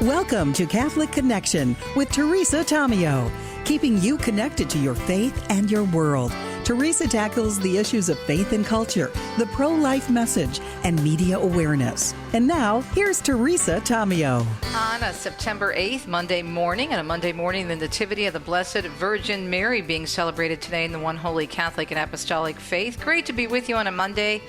Welcome to Catholic Connection with Teresa Tomeo, keeping you connected to your faith and your world. Teresa tackles the issues of faith and culture, the pro-life message, and media awareness. And now, here's Teresa Tomeo. On a September 8th, Monday morning, and a Monday morning, the Nativity of the Blessed Virgin Mary being celebrated today in the One Holy Catholic and Apostolic Faith. Great to be with you on a Monday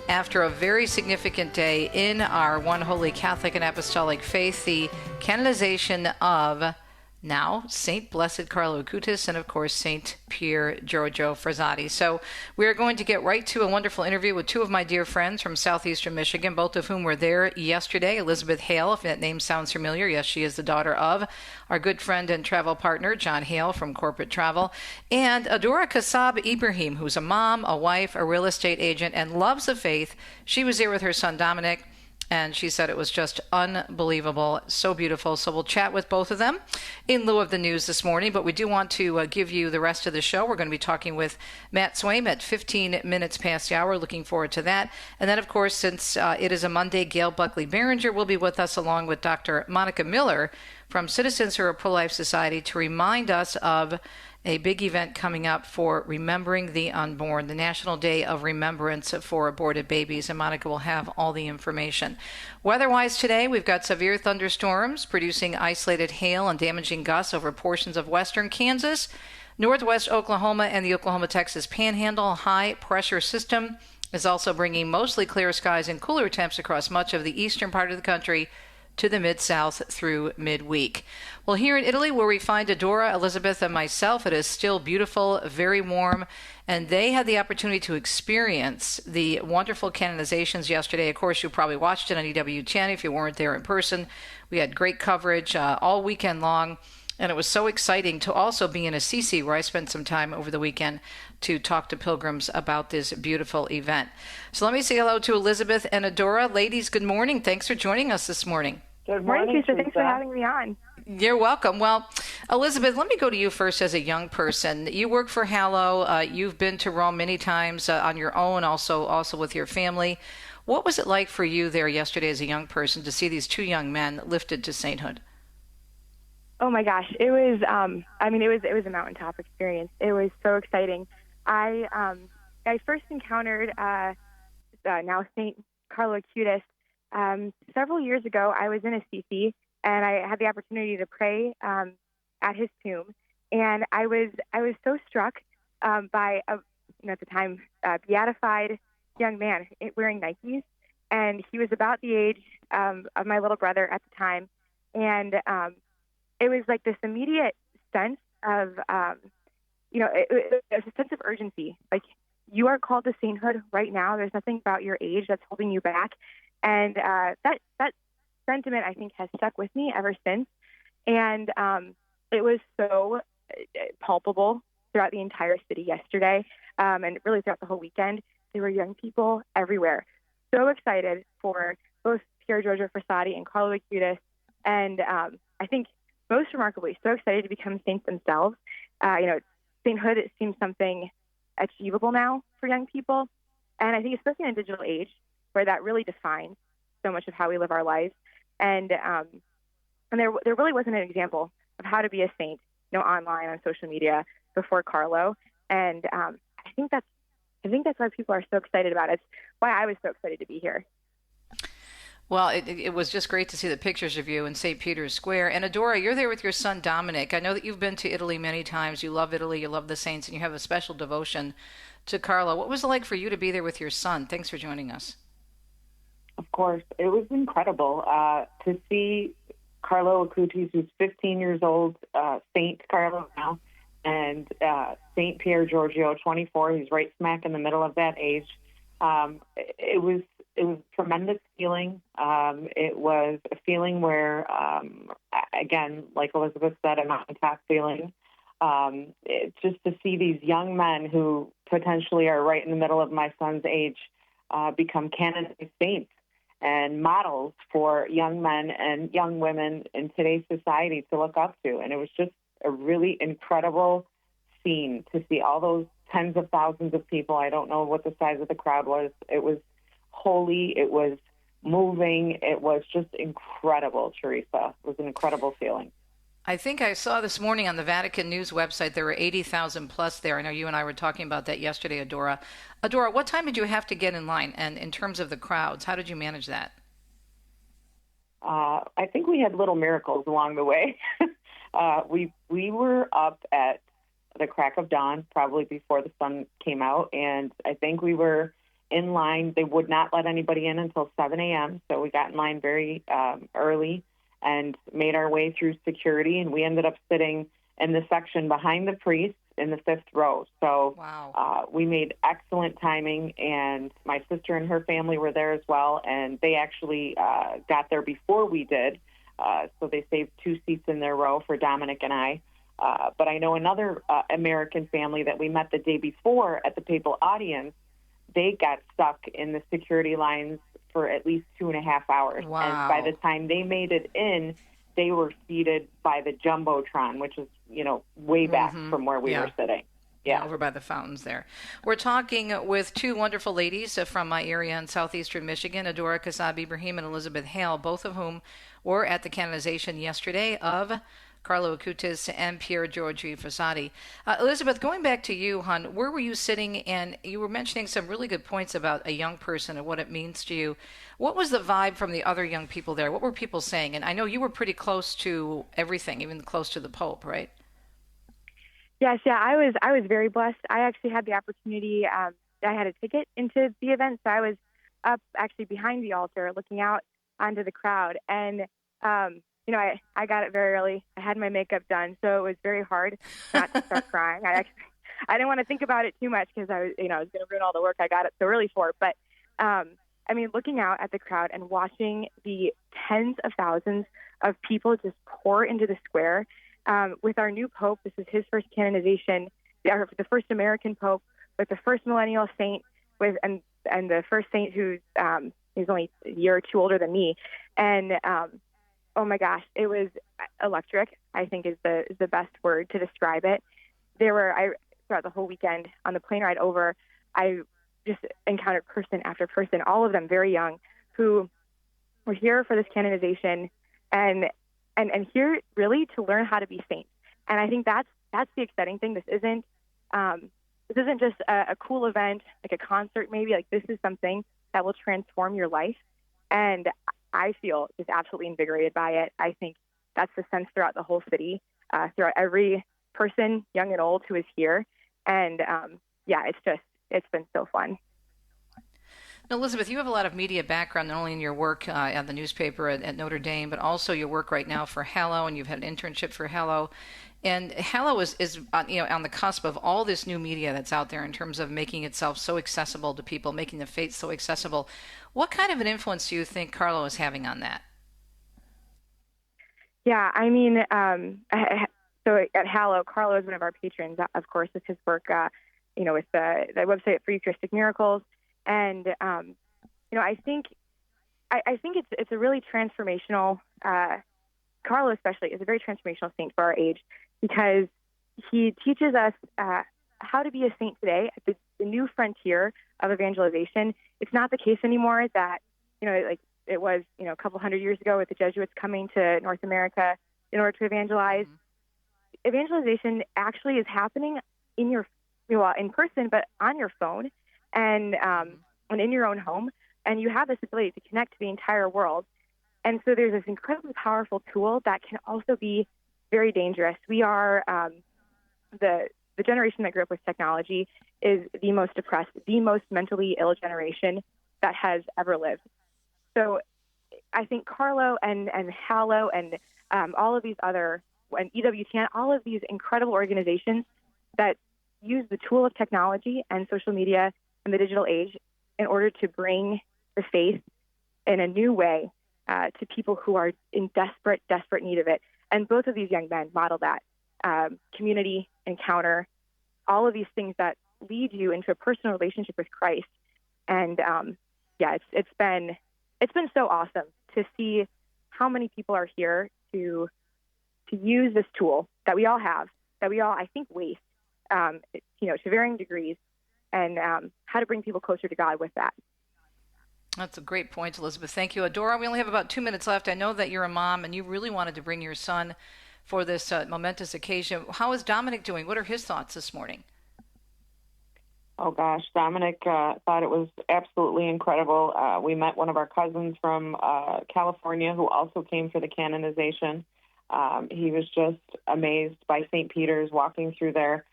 after a very significant day in our One Holy Catholic and Apostolic Faith, the canonization of now Saint Blessed Carlo Acutis and, of course, Saint Pier Giorgio Frassati. So we are going to get right to a wonderful interview with two of my dear friends from southeastern Michigan, both of whom were there yesterday. Elizabeth Hale, if that name sounds familiar, yes, she is the daughter of our good friend and travel partner, John Hale from Corporate Travel, and Adora Kassab Ibrahim, who's a mom, a wife, a real estate agent, and loves the faith. She was there with her son, Dominic, and she said it was just unbelievable, so beautiful. So we'll chat with both of them in lieu of the news this morning. But we do want to give you the rest of the show. We're going to be talking with Matt Swaim at 15 minutes past the hour. Looking forward to that. And then, of course, since it is a Monday, Gail Buckley-Behringer will be with us along with Dr. Monica Miller from Citizens for a Pro-Life Society to remind us of a big event coming up for Remembering the Unborn, the National Day of Remembrance for Aborted Babies, and Monica will have all the information. Weather-wise today, we've got severe thunderstorms producing isolated hail and damaging gusts over portions of western Kansas, northwest Oklahoma, and the Oklahoma-Texas Panhandle. High-pressure system is also bringing mostly clear skies and cooler temps across much of the eastern part of the country to the Mid-South through midweek. Well, here in Italy, where we find Adora, Elizabeth, and myself, it is still beautiful, very warm, and they had the opportunity to experience the wonderful canonizations yesterday. Of course, you probably watched it on EWTN if you weren't there in person. We had great coverage all weekend long, and it was so exciting to also be in Assisi, where I spent some time over the weekend to talk to pilgrims about this beautiful event. So let me say hello to Elizabeth and Adora. Ladies, good morning. Thanks for joining us this morning. Good morning, Teresa. Thanks for having me on. You're welcome. Well, Elizabeth, let me go to you first as a young person. You work for Hallow. You've been to Rome many times on your own, also with your family. What was it like for you there yesterday as a young person to see these two young men lifted to sainthood? Oh my gosh, it was. It was a mountaintop experience. It was so exciting. I first encountered now Saint Carlo Acutis several years ago. I was in Assisi, and I had the opportunity to pray at his tomb, and I was so struck by at the time beatified young man wearing Nikes, and he was about the age of my little brother at the time, and it was like this immediate sense of it was a sense of urgency. Like, you are called to sainthood right now. There's nothing about your age that's holding you back. And that sentiment, I think, has stuck with me ever since. And it was so palpable throughout the entire city yesterday, and really throughout the whole weekend. There were young people everywhere, so excited for both Pier Giorgio Frassati and Carlo Acutis. And I think most remarkably, so excited to become saints themselves. Sainthood, it seems something achievable now for young people. And I think especially in a digital age where that really defines so much of how we live our lives. And there really wasn't an example of how to be a saint, online on social media before Carlo. And I think that's why people are so excited about it. It's why I was so excited to be here. Well, it was just great to see the pictures of you in St. Peter's Square. And Adora, you're there with your son, Dominic. I know that you've been to Italy many times. You love Italy, you love the saints, and you have a special devotion to Carlo. What was it like for you to be there with your son? Thanks for joining us. Of course. It was incredible to see Carlo Acutis, who's 15 years old, Saint Carlo now, and Saint Pier Giorgio, 24. He's right smack in the middle of that age. It was a tremendous feeling. It was a feeling where, again, like Elizabeth said, a mountaintop feeling. Just to see these young men who potentially are right in the middle of my son's age become canonized saints and models for young men and young women in today's society to look up to. And it was just a really incredible scene to see all those tens of thousands of people. I don't know what the size of the crowd was. It was holy. It was moving. It was just incredible, Teresa. It was an incredible feeling. I think I saw this morning on the Vatican News website there were 80,000 plus there. I know you and I were talking about that yesterday, Adora. Adora, what time did you have to get in line? And in terms of the crowds, how did you manage that? I think we had little miracles along the way. We were up at the crack of dawn, probably before the sun came out, and I think we were in line. They would not let anybody in until 7 a.m., so we got in line very early and made our way through security, and we ended up sitting in the section behind the priest in the 5th row. So wow. We made excellent timing, and my sister and her family were there as well, and they actually got there before we did, so they saved 2 seats in their row for Dominic and I. But I know another American family that we met the day before at the papal audience. They got stuck in the security lines for at least 2.5 hours. Wow. And by the time they made it in, they were seated by the Jumbotron, which is, way back from where we were sitting. Yeah, over by the fountains there. We're talking with 2 wonderful ladies from my area in southeastern Michigan, Adora Kasab Ibrahim and Elizabeth Hale, both of whom were at the canonization yesterday of Carlo Acutis and Pier Giorgi Fossati. Elizabeth, going back to you, hon, where were you sitting? And you were mentioning some really good points about a young person and what it means to you. What was the vibe from the other young people there? What were people saying? And I know you were pretty close to everything, even close to the Pope, right? Yes, yeah, I was very blessed. I actually had the opportunity. I had a ticket into the event, so I was up actually behind the altar, looking out onto the crowd, and I got it very early. I had my makeup done, so it was very hard not to start crying. I didn't want to think about it too much because I was going to ruin all the work I got it so early for. But looking out at the crowd and watching the tens of thousands of people just pour into the square. With our new Pope, this is his first canonization, the first American Pope, with the first millennial saint, and the first saint who's only a year or 2 older than me, and oh my gosh, it was electric, I think is the best word to describe it. Throughout the whole weekend on the plane ride over, I just encountered person after person, all of them very young, who were here for this canonization and here really to learn how to be saints. And I think that's the exciting thing. This isn't just a cool event, like a concert maybe. Like, this is something that will transform your life. And I feel just absolutely invigorated by it. I think that's the sense throughout the whole city, throughout every person, young and old, who is here. And it's been so fun. Now, Elizabeth, you have a lot of media background, not only in your work at the newspaper at Notre Dame, but also your work right now for Hallow, and you've had an internship for Hallow. And Hallow is on the cusp of all this new media that's out there in terms of making itself so accessible to people, making the faith so accessible. What kind of an influence do you think Carlo is having on that? Yeah, so at Hallow, Carlo is one of our patrons, of course, with his work, with the website for Eucharistic Miracles. And, I think it's a really transformational, Carlo especially is a very transformational saint for our age, because he teaches us how to be a saint today at the new frontier of evangelization. It's not the case anymore that, like it was, a couple hundred years ago with the Jesuits coming to North America in order to evangelize. Mm-hmm. Evangelization actually is happening in person, but on your phone and in your own home. And you have this ability to connect to the entire world. And so there's this incredibly powerful tool that can also be very dangerous. We are the generation that grew up with technology is the most depressed, the most mentally ill generation that has ever lived. So I think Carlo and Hallow and all of these other, and EWTN, all of these incredible organizations that use the tool of technology and social media and the digital age in order to bring the faith in a new way to people who are in desperate need of it. And both of these young men model that community, encounter, all of these things that lead you into a personal relationship with Christ. And it's been so awesome to see how many people are here to use this tool that we all have, that we all, I think, waste, to varying degrees, and how to bring people closer to God with that. That's a great point, Elizabeth. Thank you. Adora, we only have about 2 minutes left. I know that you're a mom and you really wanted to bring your son for this momentous occasion. How is Dominic doing? What are his thoughts this morning? Oh gosh, Dominic thought it was absolutely incredible. We met one of our cousins from California who also came for the canonization. He was just amazed by St. Peter's, walking through there.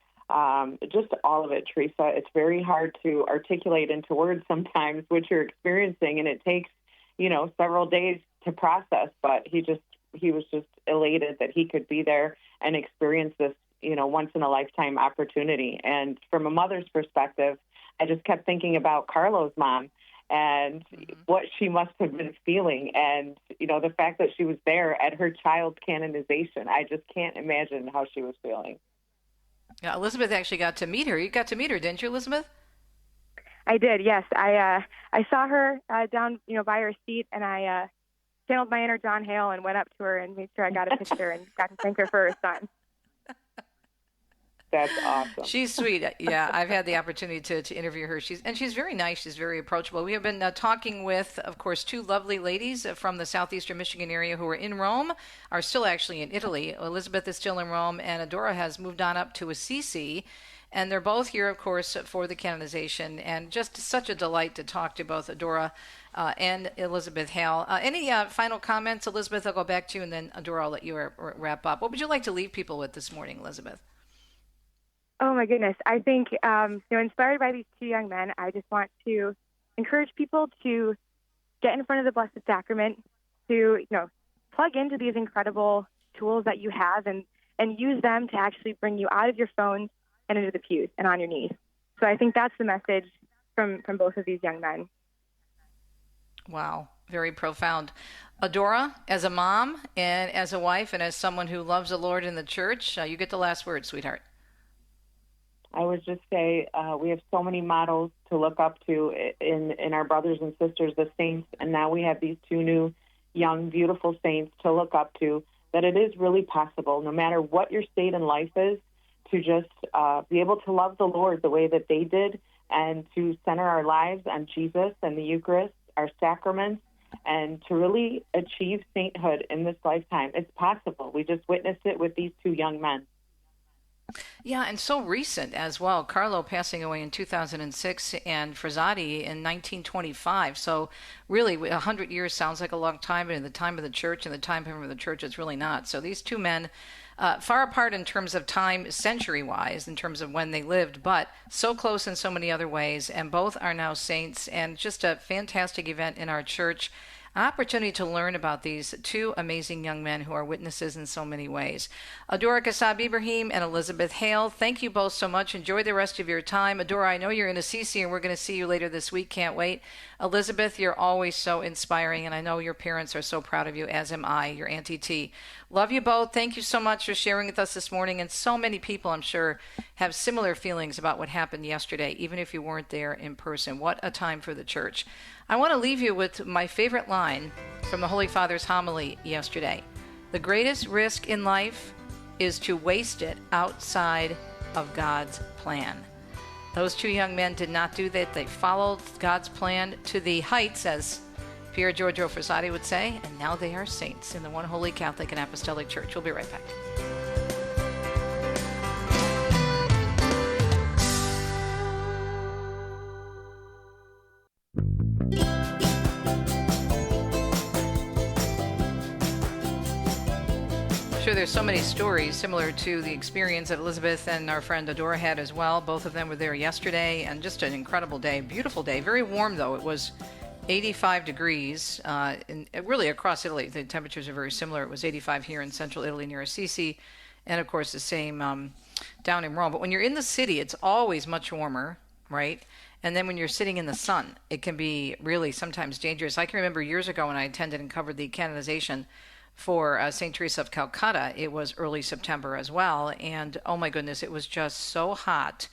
Just all of it, Teresa. It's very hard to articulate into words sometimes what you're experiencing, and it takes, several days to process. But he was just elated that he could be there and experience this, once in a lifetime opportunity. And from a mother's perspective, I just kept thinking about Carlo's mom and what she must have been feeling. And, the fact that she was there at her child's canonization, I just can't imagine how she was feeling. Yeah, Elizabeth actually got to meet her. You got to meet her, didn't you, Elizabeth? I did, yes. I saw her down, by her seat, and I channeled my inner John Hale and went up to her and made sure I got a picture and got to thank her for her son. That's awesome. She's sweet. Yeah, I've had the opportunity to interview her. She's very nice. She's very approachable. We have been talking with, of course, two lovely ladies from the southeastern Michigan area who are in Rome, are still actually in Italy. Elizabeth is still in Rome, and Adora has moved on up to Assisi. And they're both here, of course, for the canonization. And just such a delight to talk to both Adora and Elizabeth Hale. Any final comments, Elizabeth? I'll go back to you, and then Adora, I'll let you wrap up. What would you like to leave people with this morning, Elizabeth? Oh, my goodness. I think, inspired by these two young men, I just want to encourage people to get in front of the Blessed Sacrament, to, plug into these incredible tools that you have and use them to actually bring you out of your phone and into the pews and on your knees. So I think that's the message from both of these young men. Wow. Very profound. Adora, as a mom and as a wife and as someone who loves the Lord and the church, you get the last word, sweetheart. I would just say we have so many models to look up to in our brothers and sisters, the saints, and now we have these two new, young, beautiful saints to look up to, that it is really possible, no matter what your state in life is, to just be able to love the Lord the way that they did, and to center our lives on Jesus and the Eucharist, our sacraments, and to really achieve sainthood in this lifetime. It's possible. We just witnessed it with these two young men. Yeah, and so recent as well. Carlo passing away in 2006 and Frazzati in 1925. So really, 100 years sounds like a long time, but in the time of the church and the time of the church, it's really not. So these two men, far apart in terms of time, century-wise, in terms of when they lived, but so close in so many other ways, and both are now saints, and just a fantastic event in our church. An opportunity to learn about these two amazing young men who are witnesses in so many ways. Adora Kassab Ibrahim and Elizabeth Hale, thank you both so much. Enjoy the rest of your time. Adora, I know you're in Assisi and we're going to see you later this week. Can't wait. Elizabeth, you're always so inspiring, and I know your parents are so proud of you, as am I, your Auntie T. Love you both. Thank you so much for sharing with us this morning. And so many people, I'm sure, have similar feelings about what happened yesterday, even if you weren't there in person. What a time for the church. I want to leave you with my favorite line from the Holy Father's homily yesterday. The greatest risk in life is to waste it outside of God's plan. Those two young men did not do that. They followed God's plan to the heights, as Pier Giorgio Frassati would say, and now they are saints in the one holy Catholic and Apostolic Church. We'll be right back. Sure, there's so many stories similar to the experience that Elizabeth and our friend Adora had as well. Both of them were there yesterday, and just an incredible day, beautiful day. Very warm, though. It was 85 degrees, and really across Italy. The temperatures are very similar. It was 85 here in central Italy near Assisi, and of course the same down in Rome. But when you're in the city, it's always much warmer, right? And then when you're sitting in the sun, it can be really sometimes dangerous. I can remember years ago when I attended and covered the canonization for St. Teresa of Calcutta. It was early September as well, and oh my goodness, it was just so hot.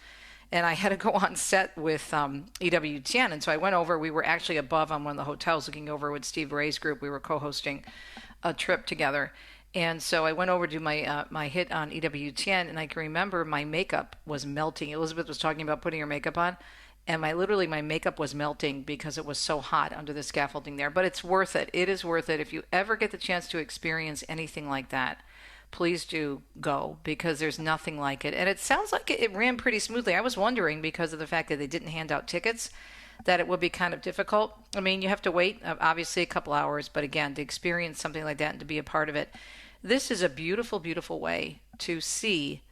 And I had to go on set with EWTN, and so I went over. We were actually above on one of the hotels looking over with Steve Ray's group. We were co-hosting a trip together. And so I went over to my hit on EWTN, and I can remember my makeup was melting. Elizabeth was talking about putting her makeup on. and my makeup was melting because it was so hot under the scaffolding there. But it's worth it. It is worth it. If you ever get the chance to experience anything like that, please do go, because there's nothing like it. And it sounds like it ran pretty smoothly. I was wondering, because of the fact that they didn't hand out tickets, that it would be kind of difficult. I mean, you have to wait, obviously, a couple hours, but again, to experience something like that and to be a part of it, this is a beautiful, beautiful way to see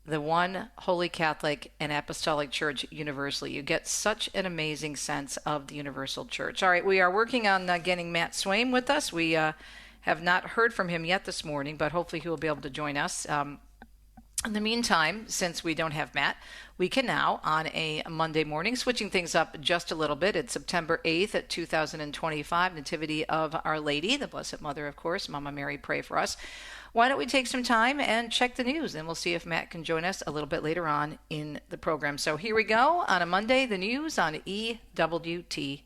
the one Holy Catholic and Apostolic Church universally. You get such an amazing sense of the universal church. All right, we are working on getting Matt Swaim with us. We have not heard from him yet this morning, but hopefully he will be able to join us. In the meantime, since we don't have Matt, we can now, on a Monday morning, switching things up just a little bit. It's September 8th at 2025, Nativity of Our Lady, the Blessed Mother, of course. Mama Mary, pray for us. Why don't we take some time and check the news, and we'll see if Matt can join us a little bit later on in the program. So here we go on a Monday, the news on EWTN.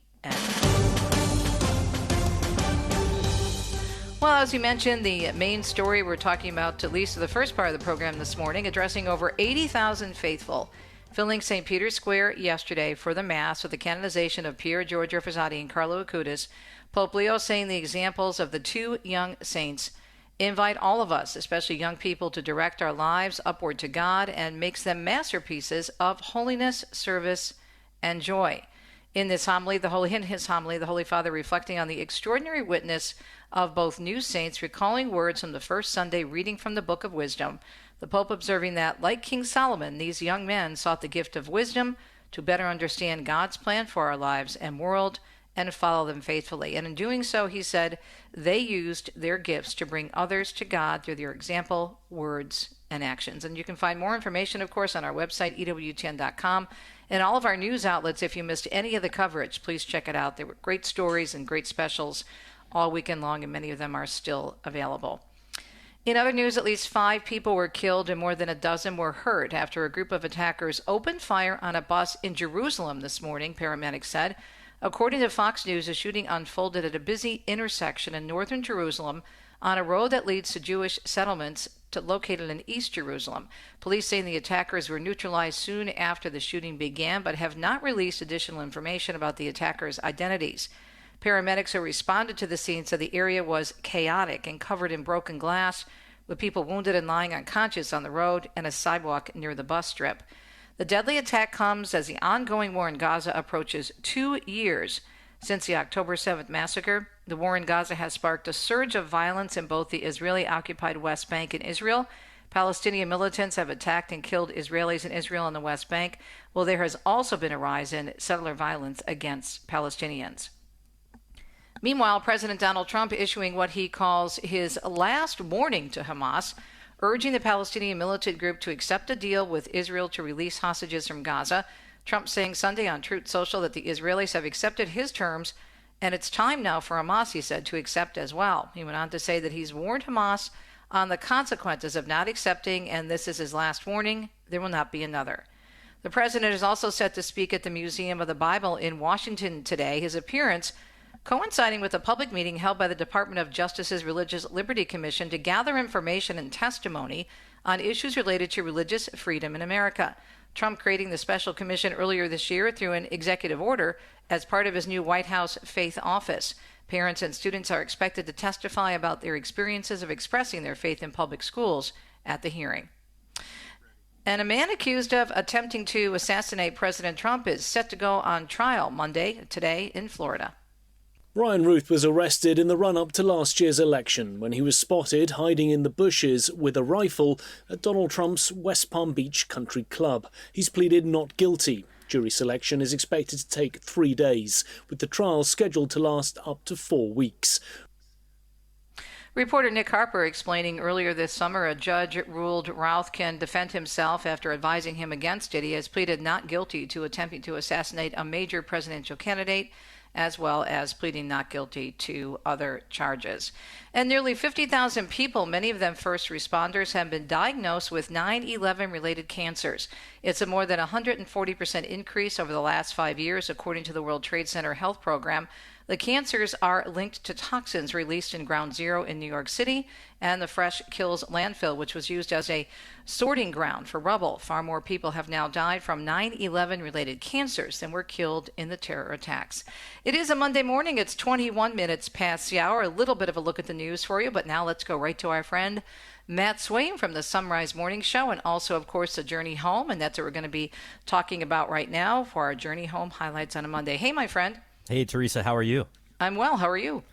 Well, as you mentioned, the main story we're talking about, at least the first part of the program this morning, addressing over 80,000 faithful filling St. Peter's Square yesterday for the Mass with the canonization of Pier Giorgio Frassati and Carlo Acutis. Pope Leo saying the examples of the two young saints invite all of us, especially young people, to direct our lives upward to God and makes them masterpieces of holiness, service, and joy. In his homily, the Holy Father reflecting on the extraordinary witness of both new saints, recalling words from the first Sunday reading from the Book of Wisdom, the Pope observing that, like King Solomon, these young men sought the gift of wisdom to better understand God's plan for our lives and world and follow them faithfully. And in doing so, he said, they used their gifts to bring others to God through their example, words, and actions. And you can find more information, of course, on our website, EWTN.com, and all of our news outlets. If you missed any of the coverage, please check it out. There were great stories and great specials all weekend long, and many of them are still available. In other news, at least 5 people were killed and more than a dozen were hurt after a group of attackers opened fire on a bus in Jerusalem this morning, paramedics said. According to Fox News, the shooting unfolded at a busy intersection in northern Jerusalem on a road that leads to Jewish settlements located in East Jerusalem. Police say the attackers were neutralized soon after the shooting began, but have not released additional information about the attackers' identities. Paramedics who responded to the scene said the area was chaotic and covered in broken glass, with people wounded and lying unconscious on the road and a sidewalk near the bus strip. The deadly attack comes as the ongoing war in Gaza approaches 2 years since the October 7th massacre. The war in Gaza has sparked a surge of violence in both the Israeli-occupied West Bank and Israel. Palestinian militants have attacked and killed Israelis in Israel and the West Bank, while there has also been a rise in settler violence against Palestinians. Meanwhile, President Donald Trump issuing what he calls his last warning to Hamas, urging the Palestinian militant group to accept a deal with Israel to release hostages from Gaza. Trump saying Sunday on Truth Social that the Israelis have accepted his terms, and it's time now for Hamas, he said, to accept as well. He went on to say that he's warned Hamas on the consequences of not accepting, and this is his last warning. There will not be another. The president is also set to speak at the Museum of the Bible in Washington today. His appearance coinciding with a public meeting held by the Department of Justice's Religious Liberty Commission to gather information and testimony on issues related to religious freedom in America. Trump creating the special commission earlier this year through an executive order as part of his new White House Faith Office. Parents and students are expected to testify about their experiences of expressing their faith in public schools at the hearing. And a man accused of attempting to assassinate President Trump is set to go on trial today in Florida. Ryan Ruth was arrested in the run-up to last year's election when he was spotted hiding in the bushes with a rifle at Donald Trump's West Palm Beach Country Club. He's pleaded not guilty. Jury selection is expected to take 3 days, with the trial scheduled to last up to 4 weeks. Reporter Nick Harper explaining earlier this summer a judge ruled Routh can defend himself after advising him against it. He has pleaded not guilty to attempting to assassinate a major presidential candidate, as well as pleading not guilty to other charges. And nearly 50,000 people, many of them first responders, have been diagnosed with 9/11 related cancers. It's a more than 140% increase over the last 5 years, according to the World Trade Center Health Program. The cancers are linked to toxins released in Ground Zero in New York City and the Fresh Kills landfill, which was used as a sorting ground for rubble. Far more people have now died from 9/11 related cancers than were killed in the terror attacks. It is a Monday morning. It's 21 minutes past the hour. A little bit of a look at the news for you, but now let's go right to our friend Matt Swaim from the Sunrise Morning Show, and also, of course, the Journey Home. And that's what we're going to be talking about right now for our Journey Home highlights on a Monday. Hey, my friend. Hey, Teresa, how are you? I'm well. How are you?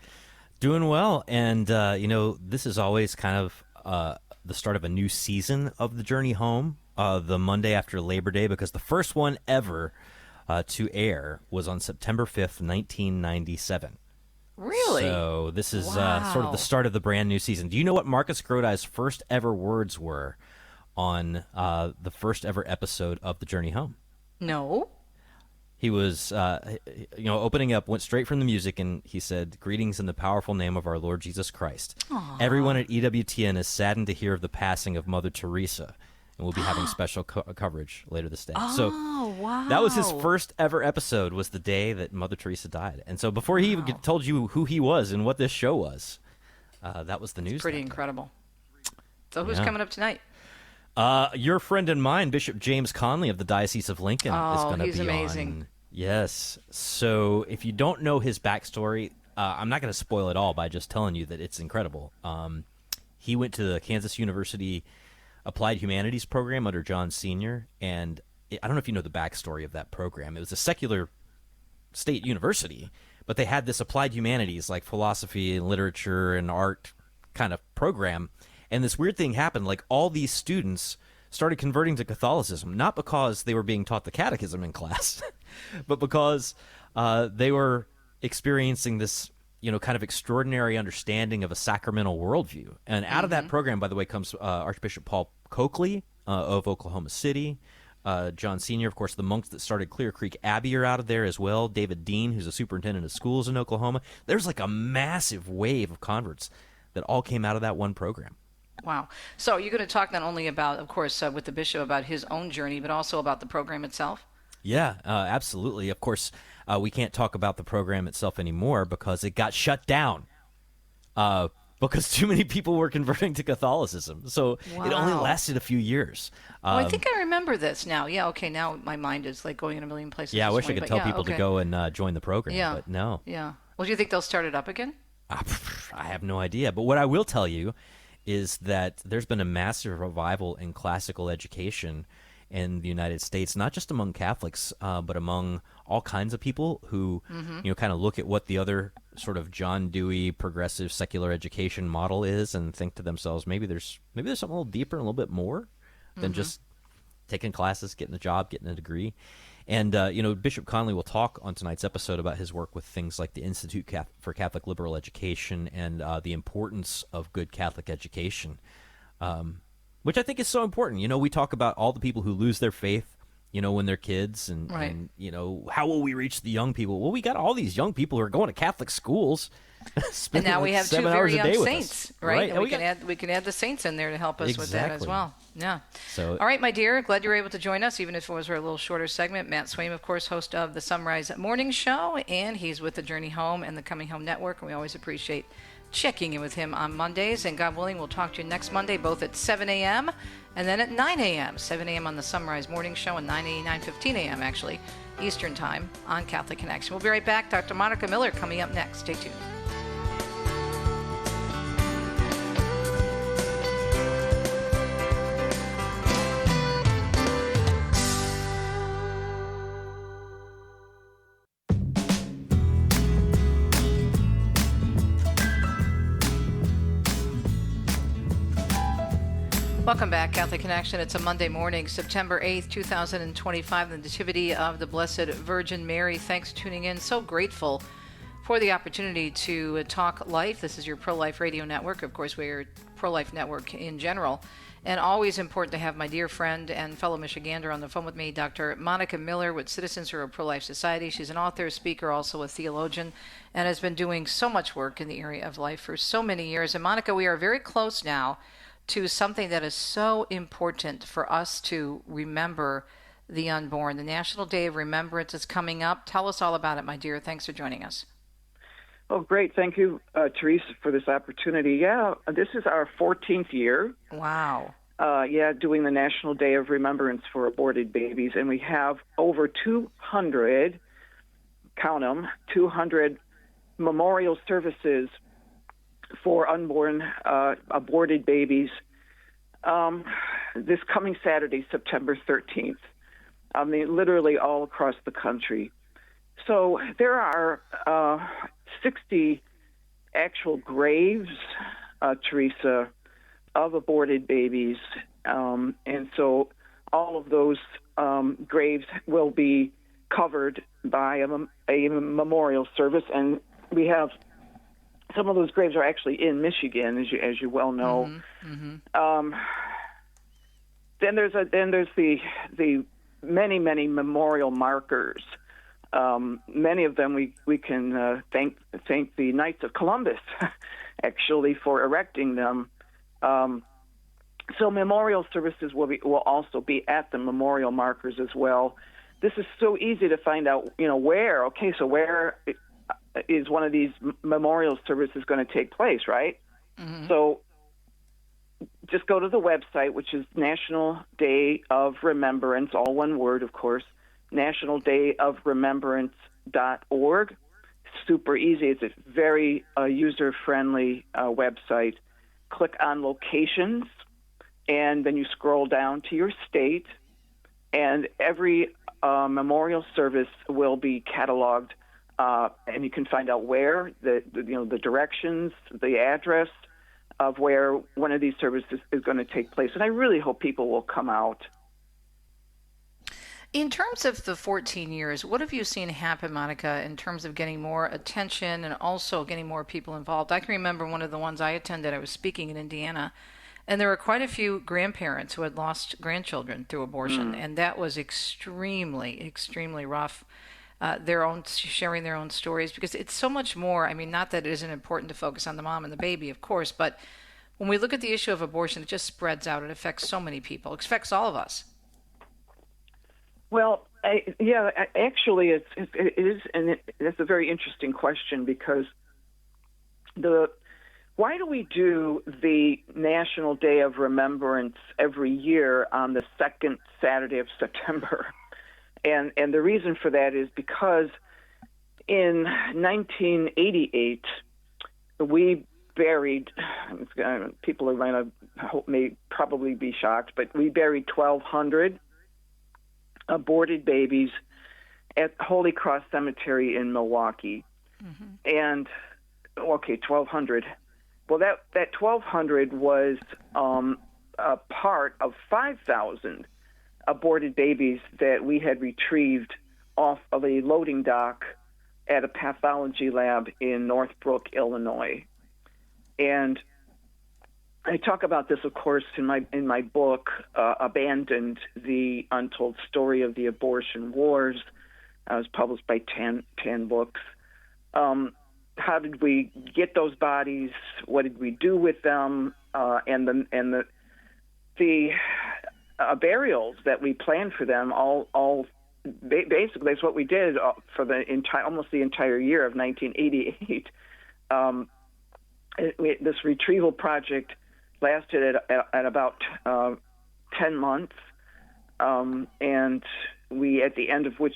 Doing well. And, this is always kind of the start of a new season of the Journey Home, the Monday after Labor Day, because the first one ever to air was on September 5th, 1997. Really? So this is sort of the start of the brand new season. Do you know what Marcus Grodi's first ever words were on the first ever episode of the Journey Home? No. He was, opening up, went straight from the music, and he said, "Greetings in the powerful name of our Lord Jesus Christ. Aww. Everyone at EWTN is saddened to hear of the passing of Mother Teresa, and we'll be having special coverage later this day." So wow. that was his first ever episode, was the day that Mother Teresa died. And so before he even told you who he was and what this show was, that was the news. Pretty incredible. So who's coming up tonight? Your friend and mine, Bishop James Conley of the Diocese of Lincoln, is going to be amazing. on. Yes. So if you don't know his backstory, I'm not going to spoil it all by just telling you that it's incredible. He went to the Kansas University Applied Humanities program under John Sr., and I don't know if you know the backstory of that program. It was a secular state university, but they had this applied humanities, like philosophy and literature and art kind of program. And this weird thing happened, like all these students started converting to Catholicism, not because they were being taught the catechism in class, but because they were experiencing this, kind of extraordinary understanding of a sacramental worldview. And out of that program, by the way, comes Archbishop Paul Coakley of Oklahoma City, John Sr., of course, the monks that started Clear Creek Abbey are out of there as well, David Dean, who's a superintendent of schools in Oklahoma. There's like a massive wave of converts that all came out of that one program. Wow. So you're going to talk not only about, of course, with the bishop about his own journey, but also about the program itself? Yeah, absolutely. Of course, we can't talk about the program itself anymore because it got shut down because too many people were converting to Catholicism. So it only lasted a few years. I think I remember this now. Yeah, okay, now my mind is like going in a million places. Yeah, I wish I could tell people to go and join the program, but no. Yeah. Well, do you think they'll start it up again? I have no idea. But what I will tell you is that there's been a massive revival in classical education in the United States, not just among Catholics, but among all kinds of people who, kind of look at what the other sort of John Dewey progressive secular education model is and think to themselves, maybe there's something a little deeper and a little bit more than just taking classes, getting a job, getting a degree. And, Bishop Conley will talk on tonight's episode about his work with things like the Institute for Catholic Liberal Education and the importance of good Catholic education, which I think is so important. We talk about all the people who lose their faith, when they're kids and how will we reach the young people? Well, we got all these young people who are going to Catholic schools. And now we have two very young saints, right? And right? we can add the saints in there to help us with that as well. Yeah. So, all right, my dear, glad you were able to join us, even if it was a little shorter segment. Matt Swaim, of course, host of the Sunrise Morning Show, and he's with the Journey Home and the Coming Home Network, and we always appreciate checking in with him on Mondays. And God willing, we'll talk to you next Monday, both at 7 a.m. and then at 9 a.m. 7 a.m. on the Sunrise Morning Show and 9:15 a.m. actually, Eastern Time on Catholic Connection. We'll be right back. Dr. Monica Miller coming up next. Stay tuned. Welcome back, Catholic Connection. It's a Monday morning, September 8th, 2025, the Nativity of the Blessed Virgin Mary. Thanks for tuning in. So grateful for the opportunity to talk life. This is your pro-life radio network. Of course, we're a pro-life network in general. And always important to have my dear friend and fellow Michigander on the phone with me, Dr. Monica Miller with Citizens for a Pro-Life Society. She's an author, speaker, also a theologian, and has been doing so much work in the area of life for so many years. And Monica, we are very close now to something that is so important for us to remember the unborn. The National Day of Remembrance is coming up. Tell us all about it, my dear. Thanks for joining us. Oh, great. Thank you, Teresa, for this opportunity. Yeah, this is our 14th year. Wow. Doing the National Day of Remembrance for Aborted Babies. And we have over 200, count them, 200 memorial services for unborn aborted babies this coming Saturday, September 13th. I mean, literally all across the country. So there are 60 actual graves, Teresa, of aborted babies. And so all of those graves will be covered by a memorial service. And we have some of those graves are actually in Michigan, as you well know. Then there's the many memorial markers. Many of them we can thank the Knights of Columbus actually for erecting them. So memorial services will also be at the memorial markers as well. This is so easy to find out, where. Okay, so where is one of these memorial services going to take place, right? So just go to the website, which is National Day of Remembrance, all one word, of course, nationaldayofremembrance.org. Super easy. It's a very user-friendly website. Click on locations, and then you scroll down to your state, and every memorial service will be cataloged, and you can find out where, the directions, the address of where one of these services is going to take place. And I really hope people will come out. In terms of the 14 years, what have you seen happen, Monica, in terms of getting more attention and also getting more people involved? I can remember one of the ones I attended, I was speaking in Indiana, and there were quite a few grandparents who had lost grandchildren through abortion, and that was extremely rough. Sharing their own stories, because it's so much more. I mean, not that it isn't important to focus on the mom and the baby, of course, but when we look at the issue of abortion, it just spreads out. It affects so many people. It affects all of us. Well, actually, it is, and it's a very interesting question, because why do we do the National Day of Remembrance every year on the second Saturday of September? And the reason for that is because in 1988, we buried, people are going to may probably be shocked, but we buried 1,200 aborted babies at Holy Cross Cemetery in Milwaukee. And, 1,200. Well, that 1,200 was a part of 5,000 aborted babies that we had retrieved off of a loading dock at a pathology lab in Northbrook, Illinois. And I talk about this, of course, in my book, Abandoned, The Untold Story of the Abortion Wars. It was published by Tan Books. How did we get those bodies? What did we do with them? And the burials that we planned for them, basically that's what we did for almost the entire year of 1988. This retrieval project lasted at about 10 months, and we, at the end of which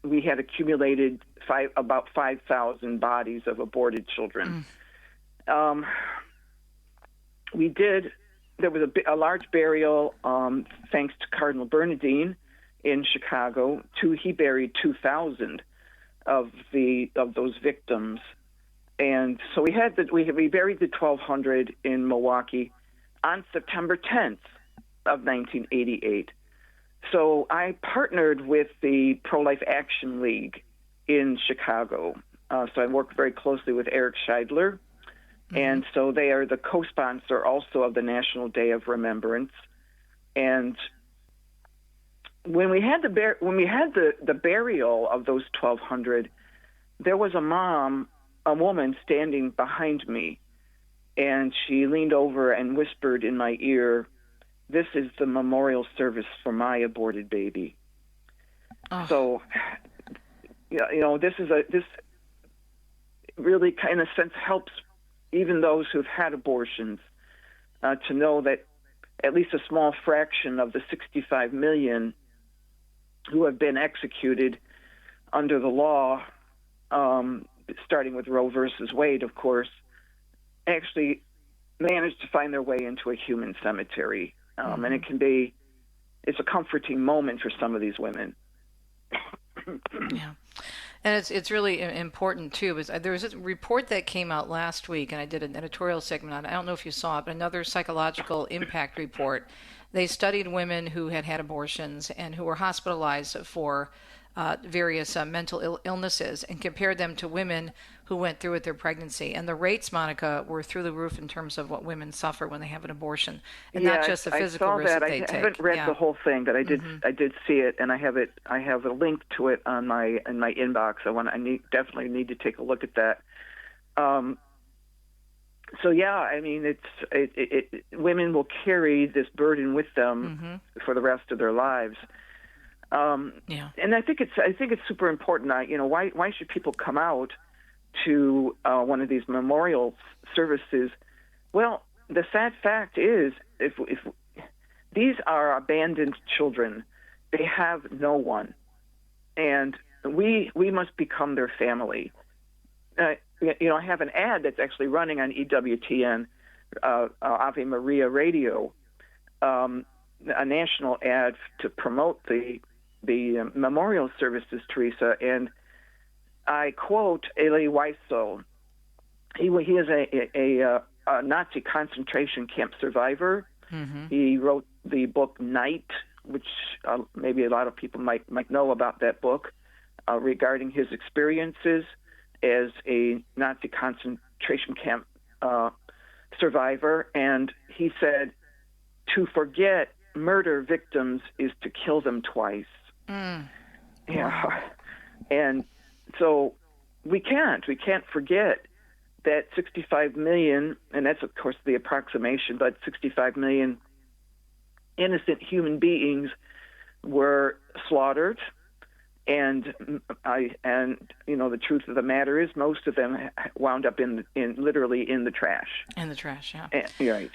we had accumulated about 5,000 bodies of aborted children. There was a large burial, thanks to Cardinal Bernardine in Chicago. He buried 2,000 of those victims, and so we buried the 1,200 in Milwaukee on September 10th of 1988. So I partnered with the Pro-Life Action League in Chicago. So I worked very closely with Eric Scheidler. And so they are the co-sponsor also of the National Day of Remembrance. And when we had the burial of those 1,200, there was a woman standing behind me, and she leaned over and whispered in my ear, "This is the memorial service for my aborted baby." Oh. So, this really kind of sense helps even those who've had abortions to know that at least a small fraction of the 65 million who have been executed under the law, starting with Roe versus Wade, of course, actually managed to find their way into a human cemetery. And it's a comforting moment for some of these women. Yeah. And it's really important, too. There was a report that came out last week, and I did an editorial segment on it. I don't know if you saw it, but another psychological impact report. They studied women who had had abortions and who were hospitalized for various mental illnesses and compared them to women who went through with their pregnancy. And the rates, Monica, were through the roof in terms of what women suffer when they have an abortion, and not just the physical risk that they take. I haven't read the whole thing, but I did see it, and I have a link to it in my inbox. Definitely need to take a look at that. So yeah, I mean, women will carry this burden with them for the rest of their lives. And I think it's super important. Why should people come out to one of these memorial services? Well, the sad fact is, if these are abandoned children, they have no one, and we must become their family. I have an ad that's actually running on EWTN, Ave Maria Radio, a national ad to promote the memorial services, Teresa, and I quote Elie Wiesel. He is a Nazi concentration camp survivor. He wrote the book Night, which maybe a lot of people might know about that book, regarding his experiences as a Nazi concentration camp survivor. And he said, to forget murder victims is to kill them twice. Yeah. And so we can't forget that 65 million, and that's of course the approximation, but 65 million innocent human beings were slaughtered. And the truth of the matter is, most of them wound up literally in the trash. In the trash, yeah. Right.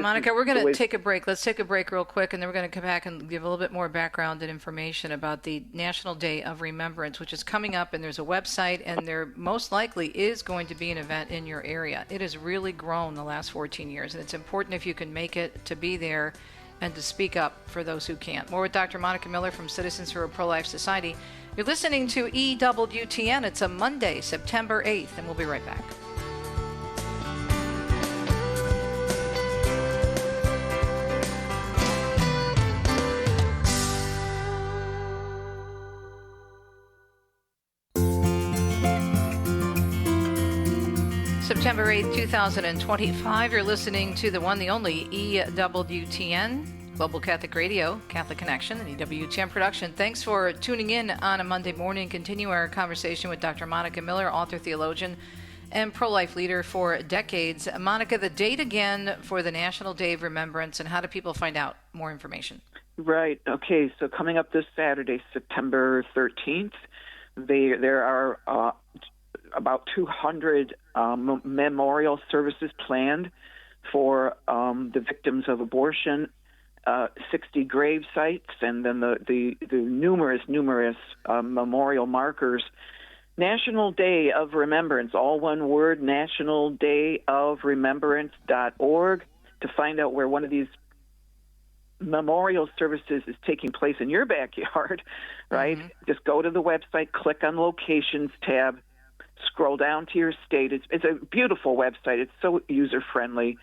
Monica, we're going to take a break. Let's take a break real quick, and then we're going to come back and give a little bit more background and information about the National Day of Remembrance, which is coming up. And there's a website, and there most likely is going to be an event in your area. It has really grown the last 14 years, and it's important, if you can make it, to be there and to speak up for those who can't. More with Dr. Monica Miller from Citizens for a Pro-Life Society. You're listening to EWTN. It's a Monday, September 8th, and we'll be right back. September 8th, 2025. You're listening to the one, the only EWTN, Global Catholic Radio, Catholic Connection, an EWTN production. Thanks for tuning in on a Monday morning. Continue our conversation with Dr. Monica Miller, author, theologian, and pro-life leader for decades. Monica, the date again for the National Day of Remembrance, and how do people find out more information? Right. Okay. So coming up this Saturday, September 13th, there are about 200 memorial services planned for the victims of abortion, 60 grave sites, and then the numerous memorial markers. National Day of Remembrance, all one word, nationaldayofremembrance.org, to find out where one of these memorial services is taking place in your backyard, right? Just go to the website, click on Locations tab, scroll down to your state. It's a beautiful website. It's so user-friendly.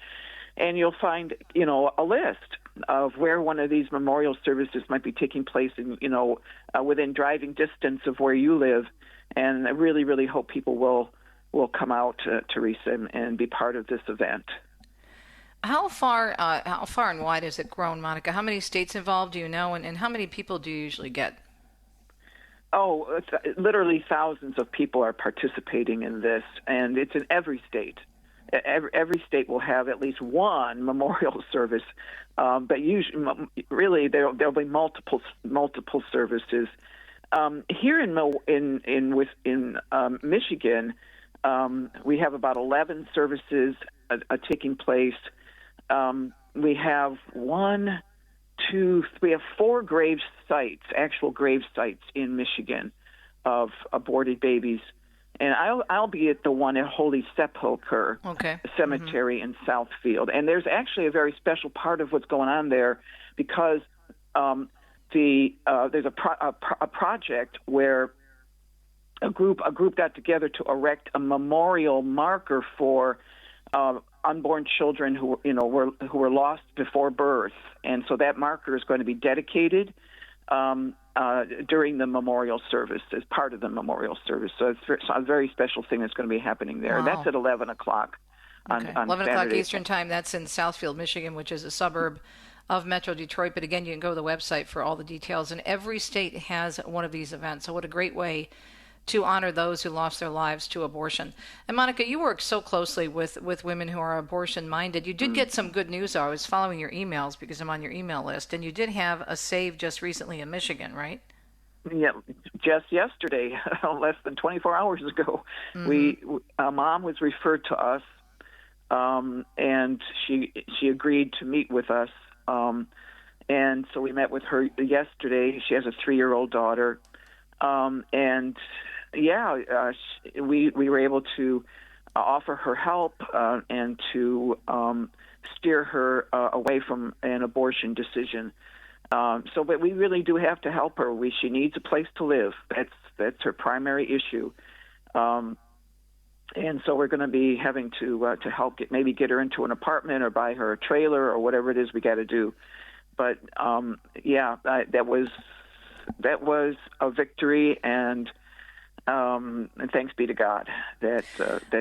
And you'll find, a list of where one of these memorial services might be taking place in, within driving distance of where you live. And I really, really hope people will come out, Teresa, and be part of this event. How far and wide has it grown, Monica? How many states involved do you know, and how many people do you usually get? Oh, literally thousands of people are participating in this, and it's in every state. Every state will have at least one memorial service, but usually, really, there'll be multiple services. Here in Michigan, We have about 11 services taking place. We have we have 4 grave sites, actual grave sites in Michigan of aborted babies. And I'll be at the one at Holy Sepulchre Cemetery in Southfield. And there's actually a very special part of what's going on there because there's a project where a group got together to erect a memorial marker for unborn children who were lost before birth, and so that marker is going to be dedicated during the memorial service as part of the memorial service. So it's a very special thing that's going to be happening there. Wow. That's at 11 o'clock on 11 Saturday. o'clock Eastern Time. That's in Southfield, Michigan, which is a suburb of Metro Detroit. But again, you can go to the website for all the details. And every state has one of these events. So what a great way to honor those who lost their lives to abortion. And Monica, you work so closely with women who are abortion-minded. You did get some good news, though. I was following your emails because I'm on your email list, and you did have a save just recently in Michigan, right? Yeah, just yesterday, less than 24 hours ago, a mom was referred to us, and she agreed to meet with us. And so we met with her yesterday. She has a 3-year-old daughter, and we were able to offer her help and to steer her away from an abortion decision. But we really do have to help her. She needs a place to live. That's her primary issue. And so we're going to be having to help get her into an apartment or buy her a trailer or whatever it is we got to do. But that was a victory, and thanks be to God that.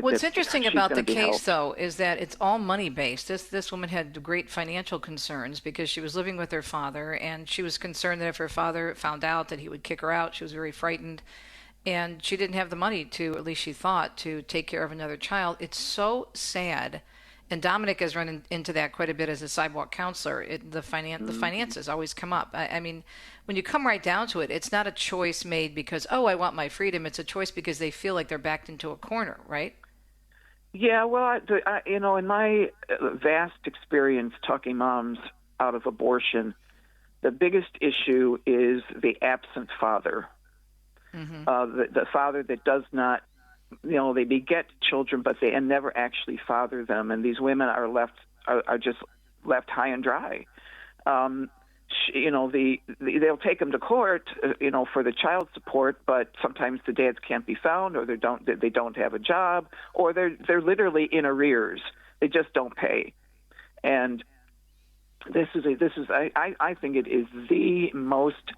What's interesting about the case, helped. though, is that it's all money based. This woman had great financial concerns because she was living with her father, and she was concerned that if her father found out that he would kick her out. She was very frightened, and she didn't have the money to, at least she thought, to take care of another child. It's so sad. And Dominic has run into that quite a bit as a sidewalk counselor. The finances always come up. I mean, when you come right down to it, it's not a choice made because, I want my freedom. It's a choice because they feel like they're backed into a corner, right? Yeah, well, in my vast experience talking moms out of abortion, the biggest issue is the absent father. The father that does not, they beget children, but they never actually father them, and these women are just left high and dry. They'll take them to court, for the child support, but sometimes the dads can't be found, or they don't have a job, or they're literally in arrears. They just don't pay, and I think it is the most.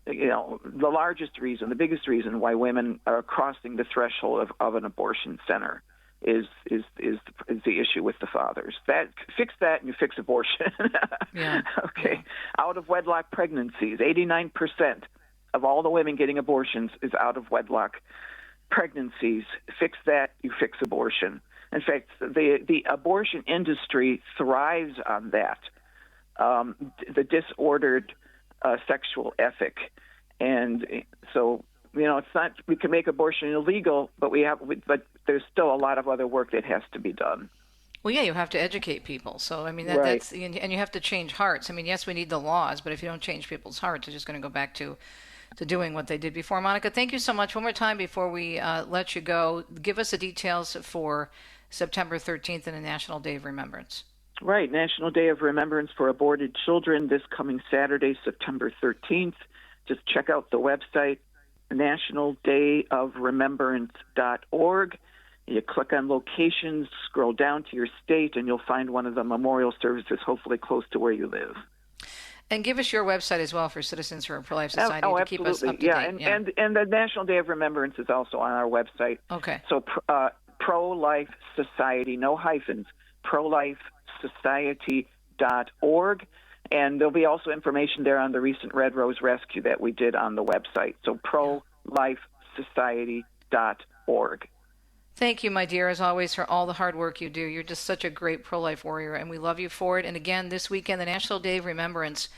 The largest reason, the biggest reason why women are crossing the threshold of an abortion center is the issue with the fathers. Fix that and you fix abortion. Yeah. Okay. Out of wedlock pregnancies, 89% of all the women getting abortions is out of wedlock pregnancies. Fix that, you fix abortion. In fact, the abortion industry thrives on that. The disordered sexual ethic, and so it's not. We can make abortion illegal, but but there's still a lot of other work that has to be done. Well, yeah, you have to educate people. So I mean, Right. that's and you have to change hearts. I mean, yes, we need the laws, but if you don't change people's hearts, they're just going to go back to doing what they did before. Monica, thank you so much. One more time before we let you go, give us the details for September 13th and the National Day of Remembrance. Right, National Day of Remembrance for Aborted Children this coming Saturday, September 13th. Just check out the website, nationaldayofremembrance.org. You click on locations, scroll down to your state, and you'll find one of the memorial services, hopefully close to where you live. And give us your website as well for Citizens for a Pro-Life Society to keep us up to date. And the National Day of Remembrance is also on our website. Okay. So Pro-Life Society, no hyphens, prolifesociety.org. And there'll be also information there on the recent Red Rose rescue that we did on the website. So prolifesociety.org. Thank you, my dear, as always, for all the hard work you do. You're just such a great pro-life warrior, and we love you for it. And again, this weekend, the National Day of Remembrance,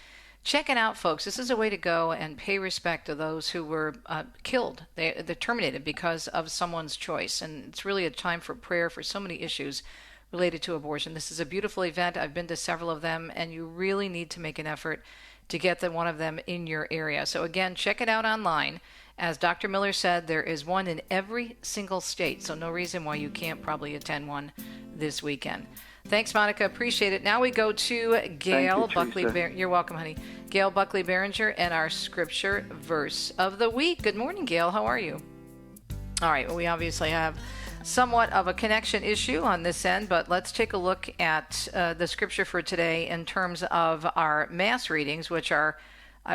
Check it out, folks. This is a way to go and pay respect to those who were killed. They're terminated because of someone's choice. And it's really a time for prayer for so many issues related to abortion. This is a beautiful event. I've been to several of them, and you really need to make an effort to get one of them in your area. So again, check it out online. As Dr. Miller said, there is one in every single state, so no reason why you can't probably attend one this weekend. Thanks, Monica. Appreciate it. Now we go to Gail Buckley. You're welcome, honey. Gail Buckley Behringer and our scripture verse of the week. Good morning, Gail. How are you? All right. Well, we obviously have somewhat of a connection issue on this end, but let's take a look at the scripture for today in terms of our mass readings, which are